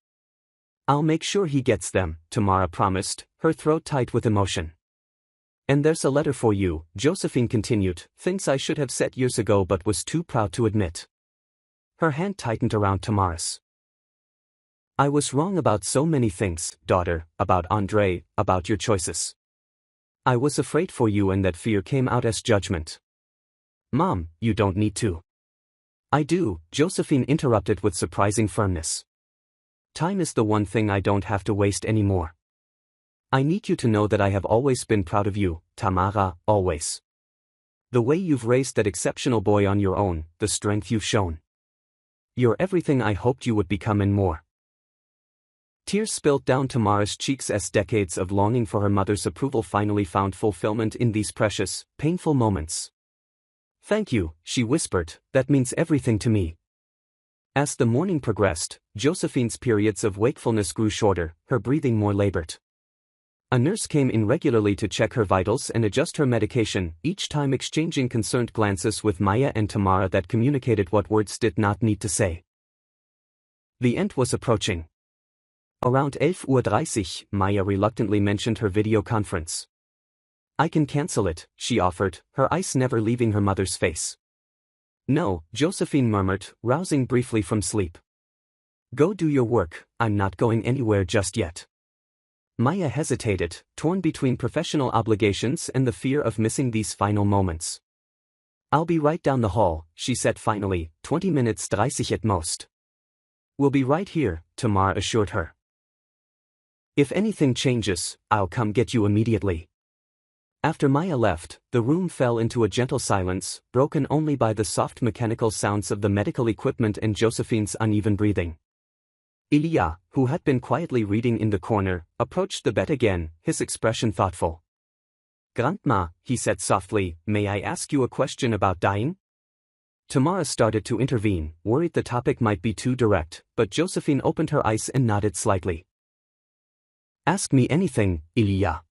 I'll make sure he gets them, Tamara promised, her throat tight with emotion. And there's a letter for you, Josephine continued, things I should have said years ago but was too proud to admit. Her hand tightened around Tamara's. I was wrong about so many things, daughter, about Andrei, about your choices. I was afraid for you and that fear came out as judgment. Mom, you don't need to. I do, Josephine interrupted with surprising firmness. Time is the one thing I don't have to waste anymore. I need you to know that I have always been proud of you, Tamara, always. The way you've raised that exceptional boy on your own, the strength you've shown. You're everything I hoped you would become and more. Tears spilled down Tamara's cheeks as decades of longing for her mother's approval finally found fulfillment in these precious, painful moments. Thank you, she whispered, that means everything to me. As the morning progressed, Josephine's periods of wakefulness grew shorter, her breathing more labored. A nurse came in regularly to check her vitals and adjust her medication, each time exchanging concerned glances with Maya and Tamara that communicated what words did not need to say. The end was approaching. Around 11:30 Uhr, Maya reluctantly mentioned her video conference. I can cancel it, she offered, her eyes never leaving her mother's face. No, Josephine murmured, rousing briefly from sleep. Go do your work, I'm not going anywhere just yet. Maya hesitated, torn between professional obligations and the fear of missing these final moments. I'll be right down the hall, she said finally, 20 minutes 30 at most. We'll be right here, Tamara assured her. If anything changes, I'll come get you immediately. After Maya left, the room fell into a gentle silence, broken only by the soft mechanical sounds of the medical equipment and Josephine's uneven breathing. Elijah, who had been quietly reading in the corner, approached the bed again, his expression thoughtful. "Grandma," he said softly, "may I ask you a question about dying?" Tamara started to intervene, worried the topic might be too direct, but Josephine opened her eyes and nodded slightly. "Ask me anything, Elijah."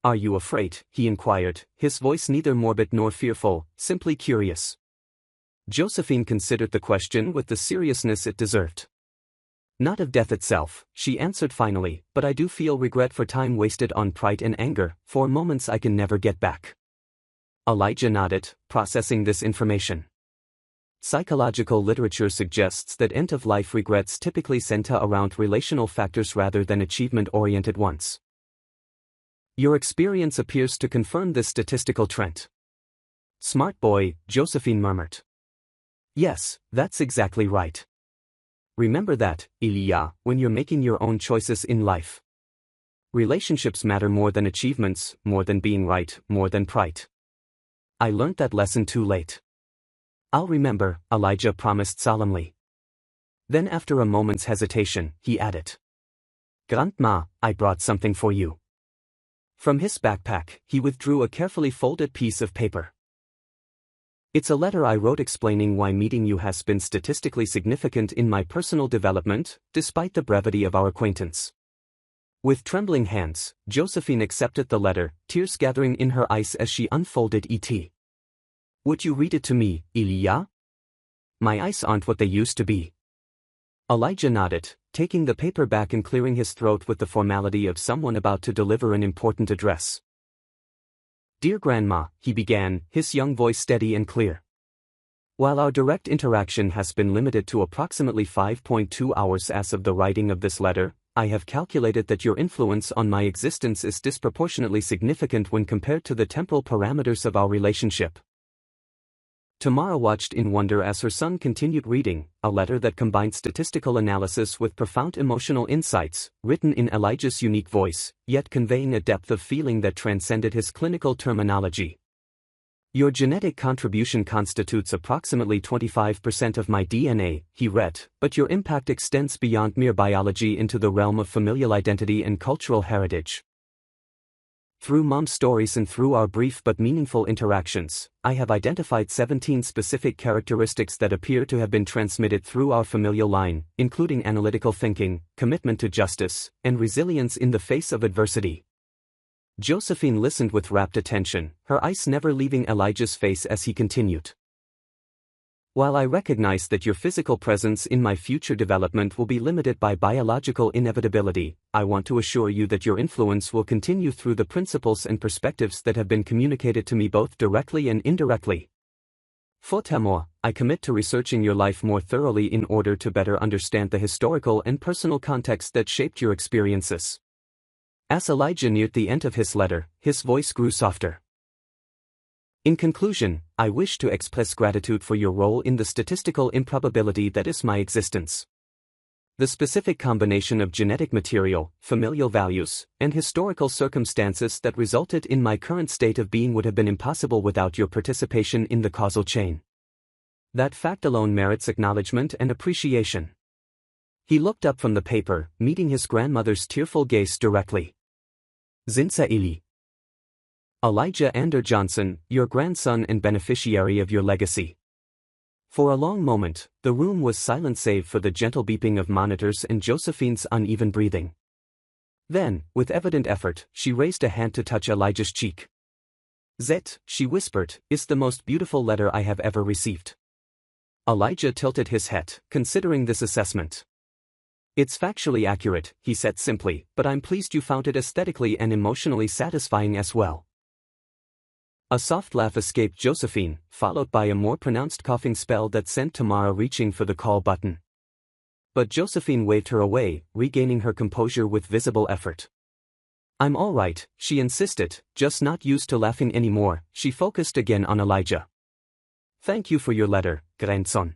"Are you afraid?" he inquired, his voice neither morbid nor fearful, simply curious. Josephine considered the question with the seriousness it deserved. "Not of death itself," she answered finally, "but I do feel regret for time wasted on pride and anger, for moments I can never get back." Elijah nodded, processing this information. Psychological literature suggests that end-of-life regrets typically center around relational factors rather than achievement-oriented ones. Your experience appears to confirm this statistical trend. "Smart boy," Josephine murmured. "Yes, that's exactly right. Remember that, Elijah, when you're making your own choices in life. Relationships matter more than achievements, more than being right, more than pride." "I learned that lesson too late." "I'll remember," Elijah promised solemnly. Then after a moment's hesitation, he added, "Grandma, I brought something for you." From his backpack, he withdrew a carefully folded piece of paper. "It's a letter I wrote explaining why meeting you has been statistically significant in my personal development, despite the brevity of our acquaintance." With trembling hands, Josephine accepted the letter, tears gathering in her eyes as she unfolded it. "Would you read it to me, Elijah? My eyes aren't what they used to be." Elijah nodded, taking the paper back and clearing his throat with the formality of someone about to deliver an important address. "Dear Grandma," he began, his young voice steady and clear. "While our direct interaction has been limited to approximately 5.2 hours as of the writing of this letter, I have calculated that your influence on my existence is disproportionately significant when compared to the temporal parameters of our relationship." Tamara watched in wonder as her son continued reading, a letter that combined statistical analysis with profound emotional insights, written in Elijah's unique voice, yet conveying a depth of feeling that transcended his clinical terminology. "Your genetic contribution constitutes approximately 25% of my DNA," he read, "but your impact extends beyond mere biology into the realm of familial identity and cultural heritage. Through Mom's stories and through our brief but meaningful interactions, I have identified 17 specific characteristics that appear to have been transmitted through our familial line, including analytical thinking, commitment to justice, and resilience in the face of adversity." Josephine listened with rapt attention, her eyes never leaving Elijah's face as he continued. "While I recognize that your physical presence in my future development will be limited by biological inevitability, I want to assure you that your influence will continue through the principles and perspectives that have been communicated to me both directly and indirectly. Furthermore, I commit to researching your life more thoroughly in order to better understand the historical and personal context that shaped your experiences." As Elijah neared the end of his letter, his voice grew softer. "In conclusion, I wish to express gratitude for your role in the statistical improbability that is my existence. The specific combination of genetic material, familial values, and historical circumstances that resulted in my current state of being would have been impossible without your participation in the causal chain. That fact alone merits acknowledgement and appreciation." He looked up from the paper, meeting his grandmother's tearful gaze directly. "Zinsa Eli. Elijah Ander Johnson, your grandson and beneficiary of your legacy." For a long moment, the room was silent save for the gentle beeping of monitors and Josephine's uneven breathing. Then, with evident effort, she raised a hand to touch Elijah's cheek. "Zet," she whispered, "is the most beautiful letter I have ever received." Elijah tilted his head, considering this assessment. "It's factually accurate," he said simply, "but I'm pleased you found it aesthetically and emotionally satisfying as well." A soft laugh escaped Josephine, followed by a more pronounced coughing spell that sent Tamara reaching for the call button. But Josephine waved her away, regaining her composure with visible effort. "I'm all right," she insisted, just not used to laughing anymore. She focused again on Elijah. "Thank you for your letter, grandson.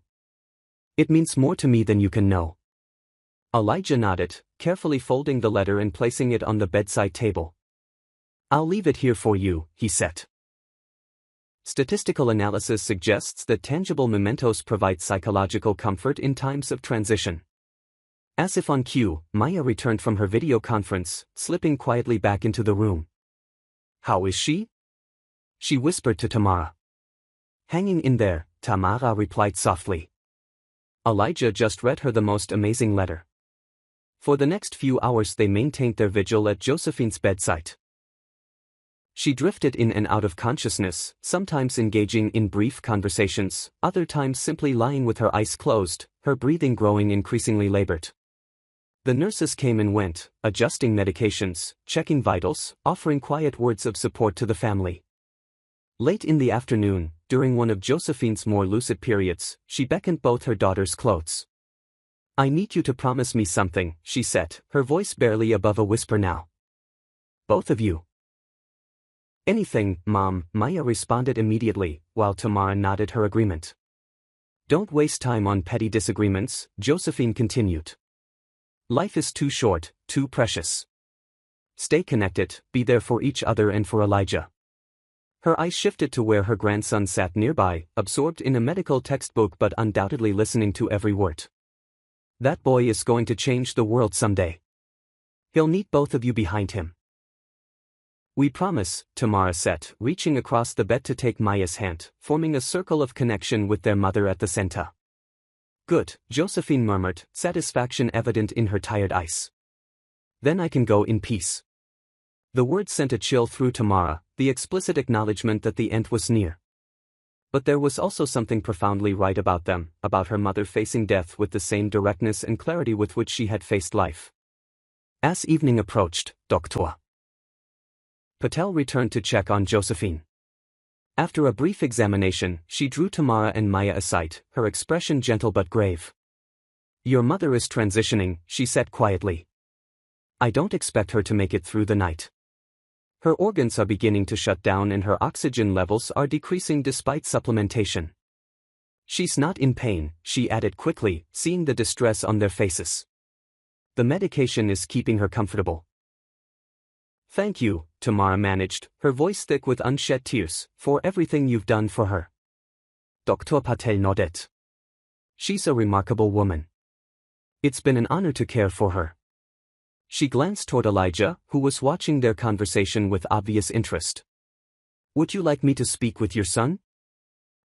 It means more to me than you can know." Elijah nodded, carefully folding the letter and placing it on the bedside table. "I'll leave it here for you," he said. Statistical analysis suggests that tangible mementos provide psychological comfort in times of transition. As if on cue, Maya returned from her video conference, slipping quietly back into the room. "How is she?" she whispered to Tamara. "Hanging in there," Tamara replied softly. Elijah just read her the most amazing letter. For the next few hours they maintained their vigil at Josephine's bedside. She drifted in and out of consciousness, sometimes engaging in brief conversations, other times simply lying with her eyes closed, her breathing growing increasingly labored. The nurses came and went, adjusting medications, checking vitals, offering quiet words of support to the family. Late in the afternoon, during one of Josephine's more lucid periods, she beckoned both her daughters close. "I need you to promise me something," she said, her voice barely above a whisper now. "Both of you." "Anything, Mom," Maya responded immediately, while Tamara nodded her agreement. "Don't waste time on petty disagreements," Josephine continued. "Life is too short, too precious. Stay connected, be there for each other and for Elijah." Her eyes shifted to where her grandson sat nearby, absorbed in a medical textbook but undoubtedly listening to every word. "That boy is going to change the world someday. He'll need both of you behind him." "We promise," Tamara said, reaching across the bed to take Maya's hand, forming a circle of connection with their mother at the center. "Good," Josephine murmured, satisfaction evident in her tired eyes. "Then I can go in peace." The words sent a chill through Tamara, the explicit acknowledgement that the end was near. But there was also something profoundly right about them, about her mother facing death with the same directness and clarity with which she had faced life. As evening approached, Dr. Patel returned to check on Josephine. After a brief examination, she drew Tamara and Maya aside, her expression gentle but grave. "Your mother is transitioning," she said quietly. "I don't expect her to make it through the night. Her organs are beginning to shut down and her oxygen levels are decreasing despite supplementation. She's not in pain," she added quickly, seeing the distress on their faces. "The medication is keeping her comfortable." "Thank you," Tamara managed, her voice thick with unshed tears, "for everything you've done for her." Dr. Patel nodded. "She's a remarkable woman. It's been an honor to care for her." She glanced toward Elijah, who was watching their conversation with obvious interest. "Would you like me to speak with your son?"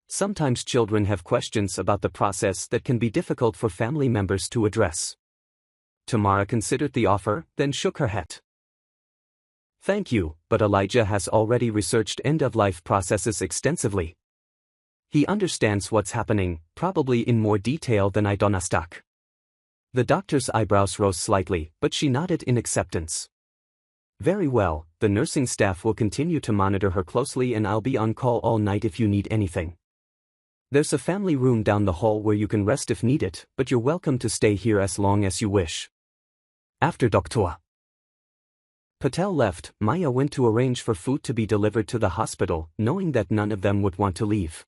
Sometimes children have questions about the process that can be difficult for family members to address. Tamara considered the offer, then shook her head. "Thank you, but Elijah has already researched end-of-life processes extensively. He understands what's happening, probably in more detail than I understand." The doctor's eyebrows rose slightly, but she nodded in acceptance. "Very well, the nursing staff will continue to monitor her closely and I'll be on call all night if you need anything. There's a family room down the hall where you can rest if needed, but you're welcome to stay here as long as you wish." After Dr. Patel left, Maya went to arrange for food to be delivered to the hospital, knowing that none of them would want to leave.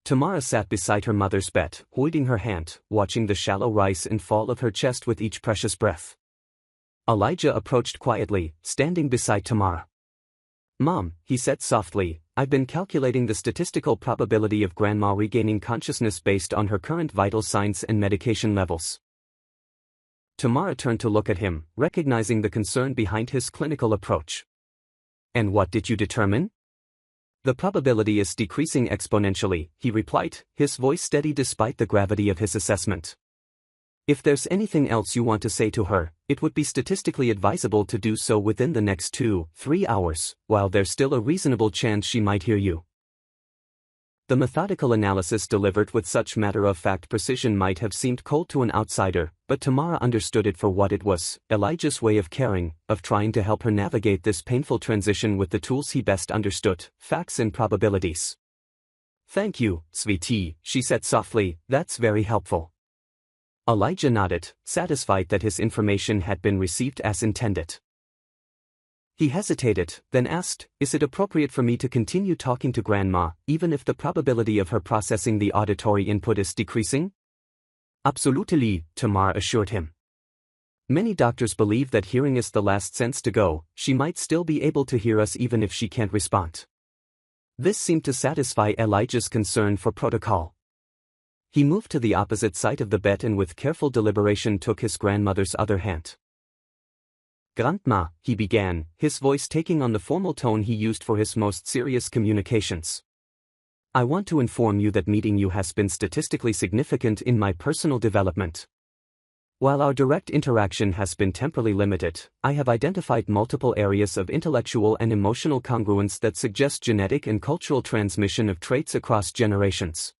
Tamara sat beside her mother's bed, holding her hand, watching the shallow rise and fall of her chest with each precious breath. Elijah approached quietly, standing beside Tamara. "Mom," he said softly, "I've been calculating the statistical probability of Grandma regaining consciousness based on her current vital signs and medication levels." Tamara turned to look at him, recognizing the concern behind his clinical approach. "And what did you determine?" "The probability is decreasing exponentially," he replied, his voice steady despite the gravity of his assessment. "If there's anything else you want to say to her, it would be statistically advisable to do so within the next 2-3 hours, while there's still a reasonable chance she might hear you." The methodical analysis delivered with such matter-of-fact precision might have seemed cold to an outsider, but Tamara understood it for what it was, Elijah's way of caring, of trying to help her navigate this painful transition with the tools he best understood, facts and probabilities. "Thank you, sweetie," she said softly, "that's very helpful." Elijah nodded, satisfied that his information had been received as intended. He hesitated, then asked, "Is it appropriate for me to continue talking to Grandma, even if the probability of her processing the auditory input is decreasing?" "Absolutely," Tamara assured him. "Many doctors believe that hearing is the last sense to go. She might still be able to hear us even if she can't respond." This seemed to satisfy Elijah's concern for protocol. He moved to the opposite side of the bed and with careful deliberation took his grandmother's other hand. "Grandma," he began, his voice taking on the formal tone he used for his most serious communications. "I want to inform you that meeting you has been statistically significant in my personal development. While our direct interaction has been temporally limited, I have identified multiple areas of intellectual and emotional congruence that suggest genetic and cultural transmission of traits across generations."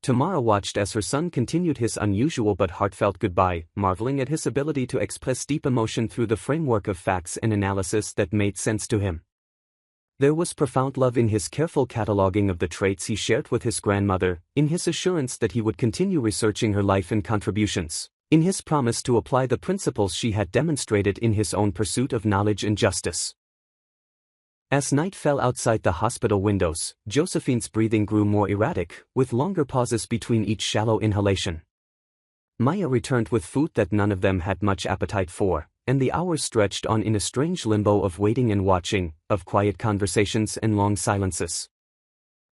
Tamara watched as her son continued his unusual but heartfelt goodbye, marveling at his ability to express deep emotion through the framework of facts and analysis that made sense to him. There was profound love in his careful cataloging of the traits he shared with his grandmother, in his assurance that he would continue researching her life and contributions, in his promise to apply the principles she had demonstrated in his own pursuit of knowledge and justice. As night fell outside the hospital windows, Josephine's breathing grew more erratic, with longer pauses between each shallow inhalation. Maya returned with food that none of them had much appetite for, and the hours stretched on in a strange limbo of waiting and watching, of quiet conversations and long silences.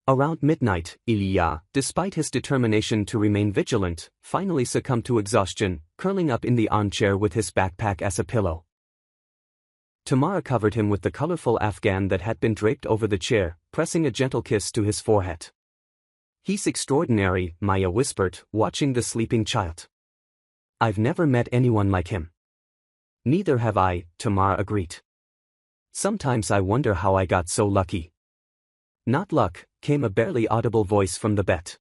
Around midnight, Ilya, despite his determination to remain vigilant, finally succumbed to exhaustion, curling up in the armchair with his backpack as a pillow. Tamara covered him with the colorful afghan that had been draped over the chair, pressing a gentle kiss to his forehead. "He's extraordinary," Maya whispered, watching the sleeping child. "I've never met anyone like him." "Neither have I," Tamara agreed. "Sometimes I wonder how I got so lucky." "Not luck," came a barely audible voice from the bed.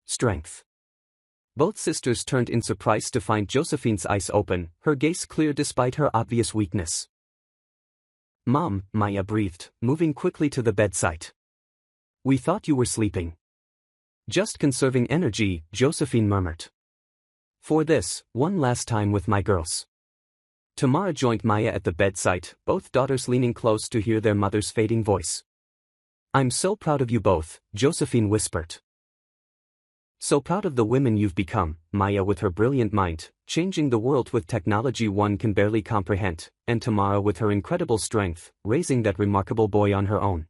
"Strength." Both sisters turned in surprise to find Josephine's eyes open, her gaze clear despite her obvious weakness. "Mom," Maya breathed, moving quickly to the bedside. "We thought you were sleeping." "Just conserving energy," Josephine murmured. "For this, one last time with my girls." Tamara joined Maya at the bedside, both daughters leaning close to hear their mother's fading voice. "I'm so proud of you both," Josephine whispered. "So proud of the women you've become," Maya with her brilliant mind, changing the world with technology one can barely comprehend, and Tamara with her incredible strength, raising that remarkable boy on her own.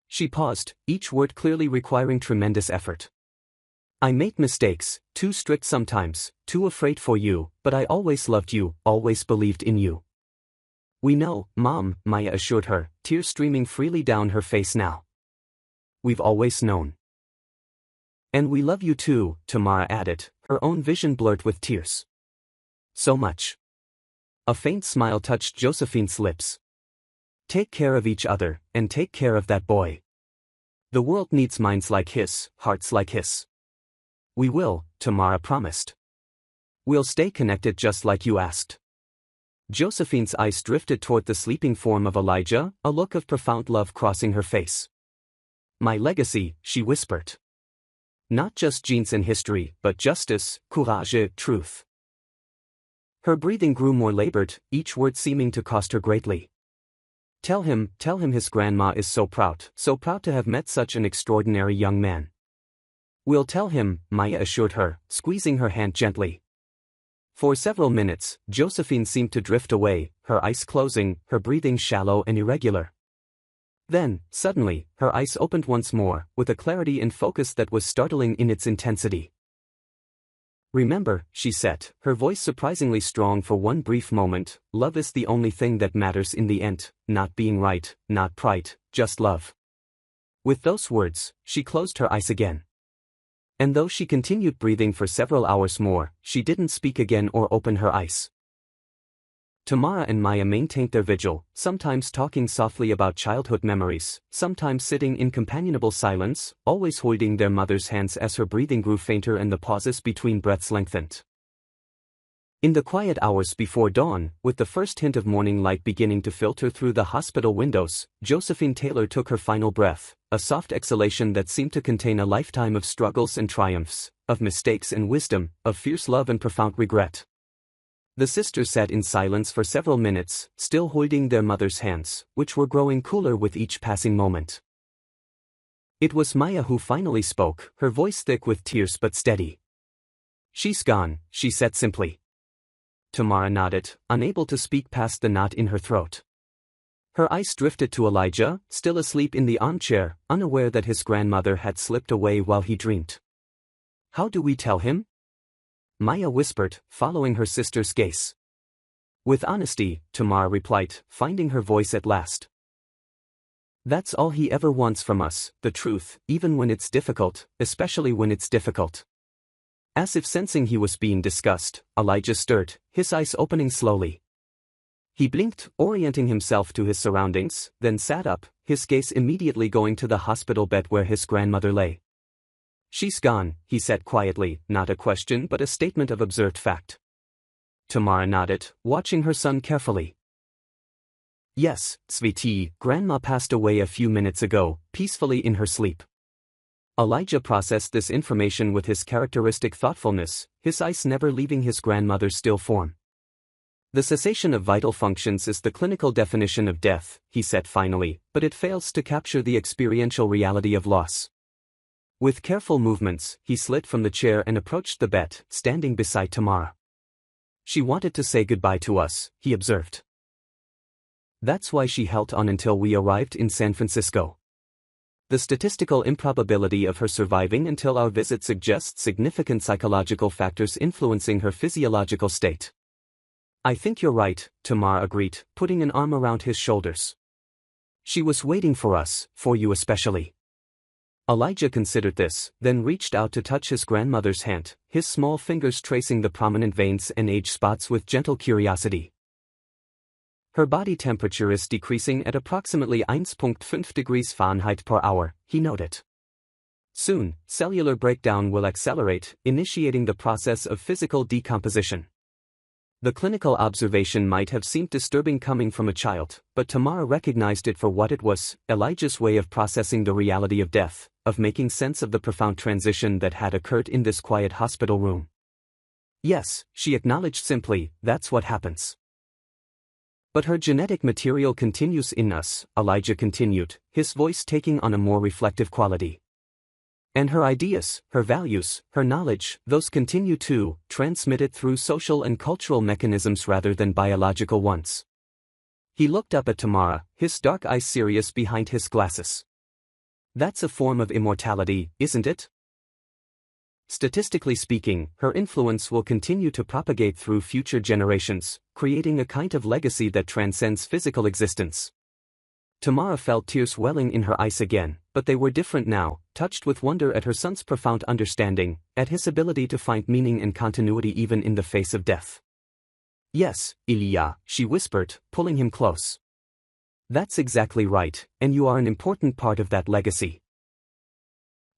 She paused, each word clearly requiring tremendous effort. "I made mistakes, too strict sometimes, too afraid for you, but I always loved you, always believed in you." "We know, Mom," Maya assured her, tears streaming freely down her face now. "We've always known." "And we love you too," Tamara added, her own vision blurred with tears. "So much." A faint smile touched Josephine's lips. "Take care of each other, and take care of that boy. The world needs minds like his, hearts like his." "We will," Tamara promised. "We'll stay connected just like you asked." Josephine's eyes drifted toward the sleeping form of Elijah, a look of profound love crossing her face. "My legacy," she whispered. "Not just genes and history, but justice, courage, truth." Her breathing grew more labored, each word seeming to cost her greatly. Tell him his grandma is so proud to have met such an extraordinary young man." "We'll tell him," Maya assured her, squeezing her hand gently. For several minutes, Josephine seemed to drift away, her eyes closing, her breathing shallow and irregular. Then, suddenly, her eyes opened once more, with a clarity and focus that was startling in its intensity. "Remember," she said, her voice surprisingly strong for one brief moment, "love is the only thing that matters in the end, not being right, not pride, just love." With those words, she closed her eyes again. And though she continued breathing for several hours more, she didn't speak again or open her eyes. Tamara and Maya maintained their vigil, sometimes talking softly about childhood memories, sometimes sitting in companionable silence, always holding their mother's hands as her breathing grew fainter and the pauses between breaths lengthened. In the quiet hours before dawn, with the first hint of morning light beginning to filter through the hospital windows, Josephine Taylor took her final breath, a soft exhalation that seemed to contain a lifetime of struggles and triumphs, of mistakes and wisdom, of fierce love and profound regret. The sisters sat in silence for several minutes, still holding their mother's hands, which were growing cooler with each passing moment. It was Maya who finally spoke, her voice thick with tears but steady. "She's gone," she said simply. Tamara nodded, unable to speak past the knot in her throat. Her eyes drifted to Elijah, still asleep in the armchair, unaware that his grandmother had slipped away while he dreamed. How do we tell him? Maya whispered, following her sister's gaze. With honesty, Tamara replied, finding her voice at last. That's all he ever wants from us, the truth, even when it's difficult, especially when it's difficult. As if sensing he was being discussed, Elijah stirred, his eyes opening slowly. He blinked, orienting himself to his surroundings, then sat up, his gaze immediately going to the hospital bed where his grandmother lay. She's gone, he said quietly, not a question but a statement of observed fact. Tamara nodded, watching her son carefully. Yes, Sveti, Grandma passed away a few minutes ago, peacefully in her sleep. Elijah processed this information with his characteristic thoughtfulness, his eyes never leaving his grandmother's still form. The cessation of vital functions is the clinical definition of death, he said finally, but it fails to capture the experiential reality of loss. With careful movements, he slid from the chair and approached the bed, standing beside Tamara. She wanted to say goodbye to us, he observed. That's why she held on until we arrived in San Francisco. The statistical improbability of her surviving until our visit suggests significant psychological factors influencing her physiological state. I think you're right, Tamara agreed, putting an arm around his shoulders. She was waiting for us, for you especially. Elijah considered this, then reached out to touch his grandmother's hand, his small fingers tracing the prominent veins and age spots with gentle curiosity. Her body temperature is decreasing at approximately 1.5 degrees Fahrenheit per hour, he noted. Soon, cellular breakdown will accelerate, initiating the process of physical decomposition. The clinical observation might have seemed disturbing coming from a child, but Tamara recognized it for what it was, Elijah's way of processing the reality of death, of making sense of the profound transition that had occurred in this quiet hospital room. Yes, she acknowledged simply, that's what happens. But her genetic material continues in us, Elijah continued, his voice taking on a more reflective quality. And her ideas, her values, her knowledge, those continue too, transmitted through social and cultural mechanisms rather than biological ones. He looked up at Tamara, his dark eyes serious behind his glasses. That's a form of immortality, isn't it? Statistically speaking, her influence will continue to propagate through future generations, creating a kind of legacy that transcends physical existence. Tamara felt tears welling in her eyes again, but they were different now, touched with wonder at her son's profound understanding, at his ability to find meaning and continuity even in the face of death. Yes, Ilya, she whispered, pulling him close. That's exactly right, and you are an important part of that legacy.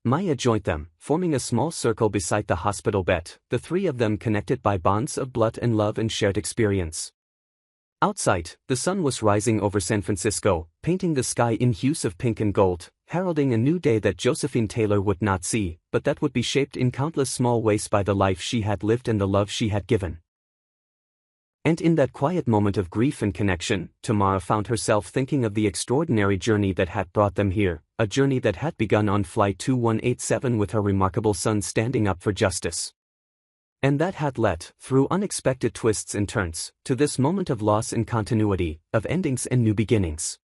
Maya joined them, forming a small circle beside the hospital bed, the three of them connected by bonds of blood and love and shared experience. Outside, the sun was rising over San Francisco, painting the sky in hues of pink and gold, heralding a new day that Josephine Taylor would not see, but that would be shaped in countless small ways by the life she had lived and the love she had given. And in that quiet moment of grief and connection, Tamara found herself thinking of the extraordinary journey that had brought them here, a journey that had begun on Flight 2187 with her remarkable son standing up for justice. And that had led, through unexpected twists and turns, to this moment of loss and continuity, of endings and new beginnings.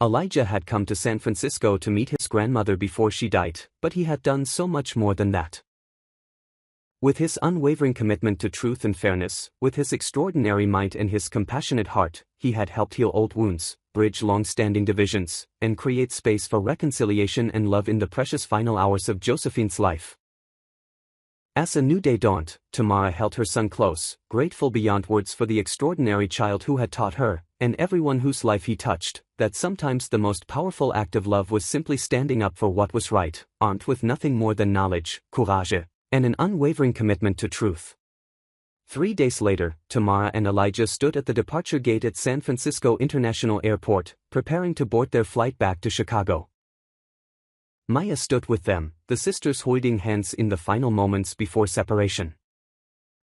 Elijah had come to San Francisco to meet his grandmother before she died, but he had done so much more than that. With his unwavering commitment to truth and fairness, with his extraordinary mind and his compassionate heart, he had helped heal old wounds, bridge long-standing divisions, and create space for reconciliation and love in the precious final hours of Josephine's life. As a new day dawned, Tamara held her son close, grateful beyond words for the extraordinary child who had taught her, and everyone whose life he touched, that sometimes the most powerful act of love was simply standing up for what was right, armed with nothing more than knowledge, courage, and an unwavering commitment to truth. 3 days later, Tamara and Elijah stood at the departure gate at San Francisco International Airport, preparing to board their flight back to Chicago. Maya stood with them, the sisters holding hands in the final moments before separation.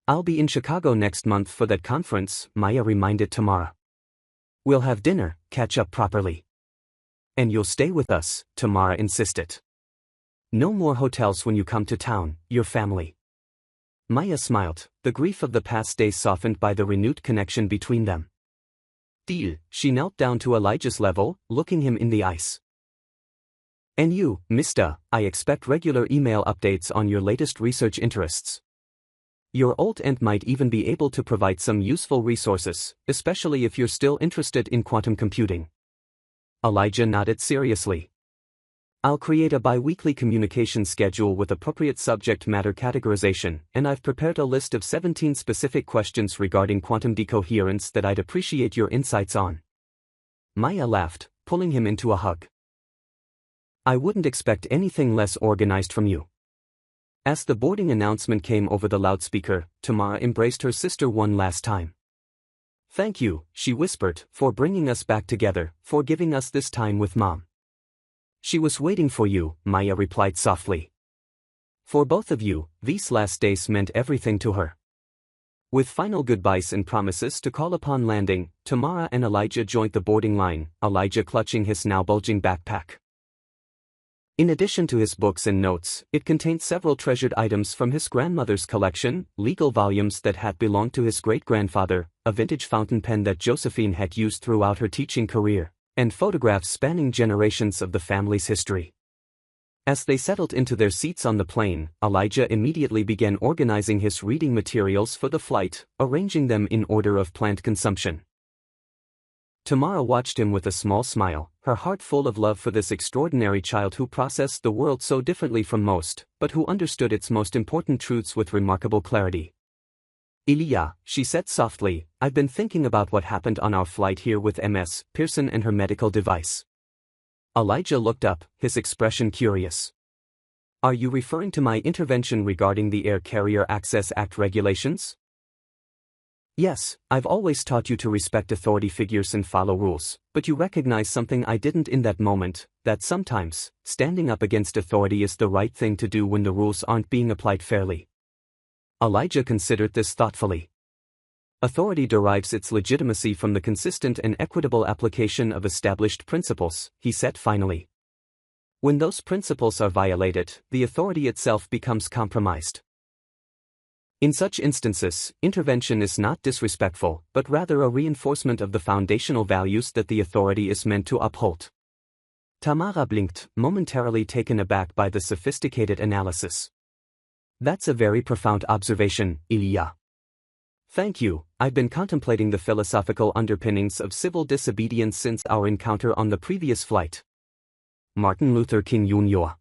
I'll be in Chicago next month for that conference, Maya reminded Tamara. We'll have dinner, catch up properly. And you'll stay with us, Tamara insisted. No more hotels when you come to town, your family. Maya smiled, the grief of the past days softened by the renewed connection between them. Deal, she knelt down to Elijah's level, looking him in the eyes. And you, Mr., I expect regular email updates on your latest research interests. Your old aunt might even be able to provide some useful resources, especially if you're still interested in quantum computing. Elijah nodded seriously. I'll create a bi-weekly communication schedule with appropriate subject matter categorization, and I've prepared a list of 17 specific questions regarding quantum decoherence that I'd appreciate your insights on. Maya laughed, pulling him into a hug. I wouldn't expect anything less organized from you. As the boarding announcement came over the loudspeaker, Tamara embraced her sister one last time. Thank you, she whispered, for bringing us back together, for giving us this time with Mom. She was waiting for you, Maya replied softly. For both of you, these last days meant everything to her. With final goodbyes and promises to call upon landing, Tamara and Elijah joined the boarding line, Elijah clutching his now bulging backpack. In addition to his books and notes, it contained several treasured items from his grandmother's collection, legal volumes that had belonged to his great-grandfather, a vintage fountain pen that Josephine had used throughout her teaching career, and photographs spanning generations of the family's history. As they settled into their seats on the plane, Elijah immediately began organizing his reading materials for the flight, arranging them in order of planned consumption. Tamara watched him with a small smile, her heart full of love for this extraordinary child who processed the world so differently from most, but who understood its most important truths with remarkable clarity. Ilya, she said softly, I've been thinking about what happened on our flight here with Ms. Pearson and her medical device. Elijah looked up, his expression curious. Are you referring to my intervention regarding the Air Carrier Access Act regulations? Yes, I've always taught you to respect authority figures and follow rules, but you recognize something I didn't in that moment, that sometimes, standing up against authority is the right thing to do when the rules aren't being applied fairly. Elijah considered this thoughtfully. Authority derives its legitimacy from the consistent and equitable application of established principles, he said finally. When those principles are violated, the authority itself becomes compromised. In such instances, intervention is not disrespectful, but rather a reinforcement of the foundational values that the authority is meant to uphold. Tamara blinked, momentarily taken aback by the sophisticated analysis. That's a very profound observation, Ilya. Thank you, I've been contemplating the philosophical underpinnings of civil disobedience since our encounter on the previous flight. Martin Luther King Jr.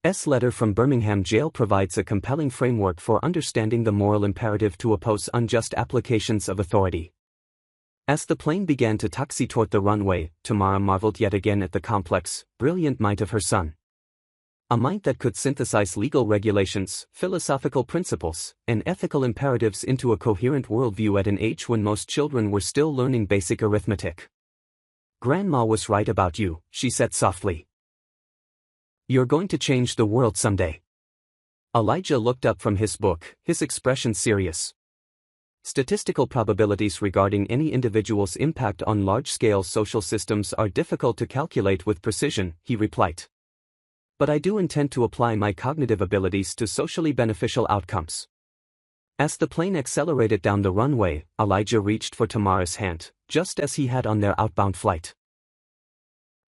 S. letter from Birmingham jail provides a compelling framework for understanding the moral imperative to oppose unjust applications of authority. As the plane began to taxi toward the runway, Tamara marveled yet again at the complex, brilliant mind of her son. A mind that could synthesize legal regulations, philosophical principles, and ethical imperatives into a coherent worldview at an age when most children were still learning basic arithmetic. Grandma was right about you, she said softly. You're going to change the world someday. Elijah looked up from his book, his expression serious. Statistical probabilities regarding any individual's impact on large-scale social systems are difficult to calculate with precision, he replied. But I do intend to apply my cognitive abilities to socially beneficial outcomes. As the plane accelerated down the runway, Elijah reached for Tamara's hand, just as he had on their outbound flight.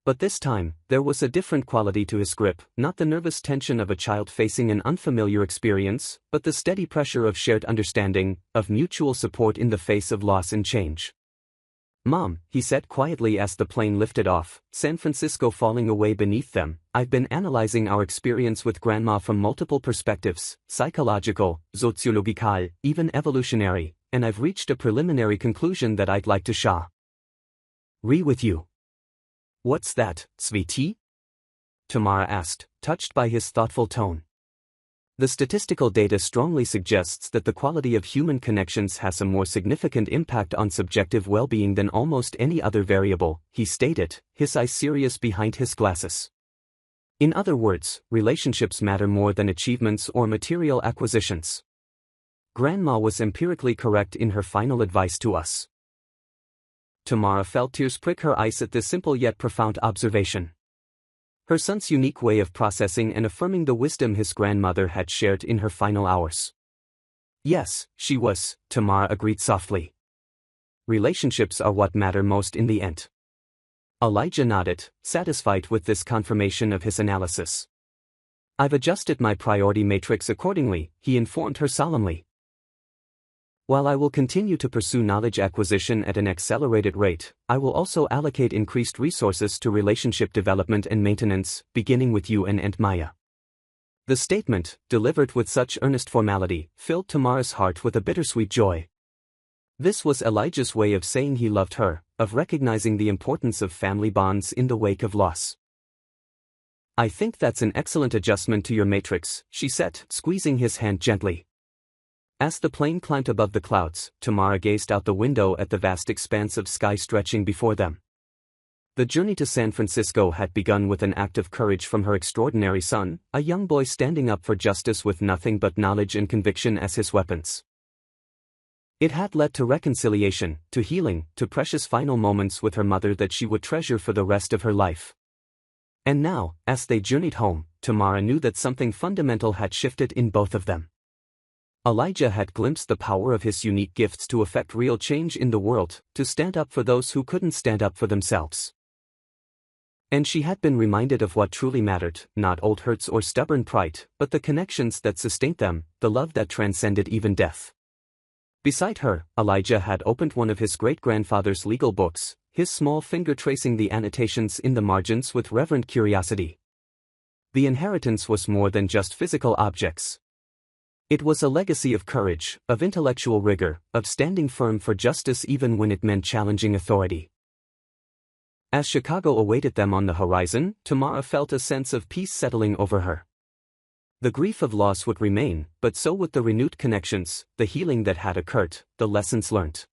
But this time, there was a different quality to his grip, not the nervous tension of a child facing an unfamiliar experience, but the steady pressure of shared understanding, of mutual support in the face of loss and change. Mom, he said quietly as the plane lifted off, San Francisco falling away beneath them, I've been analyzing our experience with Grandma from multiple perspectives, psychological, sociological, even evolutionary, and I've reached a preliminary conclusion that I'd like to share with you. What's that, sweetie? Tamara asked, touched by his thoughtful tone. The statistical data strongly suggests that the quality of human connections has a more significant impact on subjective well-being than almost any other variable, he stated, his eyes serious behind his glasses. In other words, relationships matter more than achievements or material acquisitions. Grandma was empirically correct in her final advice to us. Tamara felt tears prick her eyes at this simple yet profound observation. Her son's unique way of processing and affirming the wisdom his grandmother had shared in her final hours. Yes, she was, Tamara agreed softly. Relationships are what matter most in the end. Elijah nodded, satisfied with this confirmation of his analysis. I've adjusted my priority matrix accordingly, he informed her solemnly. While I will continue to pursue knowledge acquisition at an accelerated rate, I will also allocate increased resources to relationship development and maintenance, beginning with you and Aunt Maya. The statement, delivered with such earnest formality, filled Tamara's heart with a bittersweet joy. This was Elijah's way of saying he loved her, of recognizing the importance of family bonds in the wake of loss. I think that's an excellent adjustment to your matrix, she said, squeezing his hand gently. As the plane climbed above the clouds, Tamara gazed out the window at the vast expanse of sky stretching before them. The journey to San Francisco had begun with an act of courage from her extraordinary son, a young boy standing up for justice with nothing but knowledge and conviction as his weapons. It had led to reconciliation, to healing, to precious final moments with her mother that she would treasure for the rest of her life. And now, as they journeyed home, Tamara knew that something fundamental had shifted in both of them. Elijah had glimpsed the power of his unique gifts to effect real change in the world, to stand up for those who couldn't stand up for themselves. And she had been reminded of what truly mattered, not old hurts or stubborn pride, but the connections that sustained them, the love that transcended even death. Beside her, Elijah had opened one of his great-grandfather's legal books, his small finger tracing the annotations in the margins with reverent curiosity. The inheritance was more than just physical objects. It was a legacy of courage, of intellectual rigor, of standing firm for justice even when it meant challenging authority. As Chicago awaited them on the horizon, Tamara felt a sense of peace settling over her. The grief of loss would remain, but so would the renewed connections, the healing that had occurred, the lessons learned.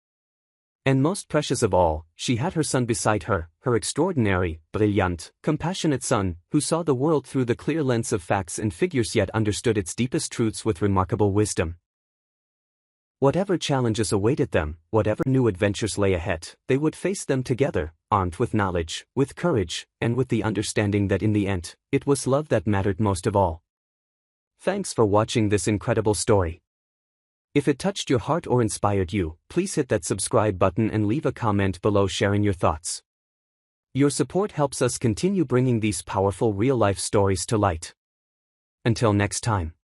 And most precious of all, she had her son beside her, her extraordinary, brilliant, compassionate son, who saw the world through the clear lens of facts and figures yet understood its deepest truths with remarkable wisdom. Whatever challenges awaited them, whatever new adventures lay ahead, they would face them together, armed with knowledge, with courage, and with the understanding that in the end, it was love that mattered most of all. Thanks for watching this incredible story. If it touched your heart or inspired you, please hit that subscribe button and leave a comment below sharing your thoughts. Your support helps us continue bringing these powerful real-life stories to light. Until next time.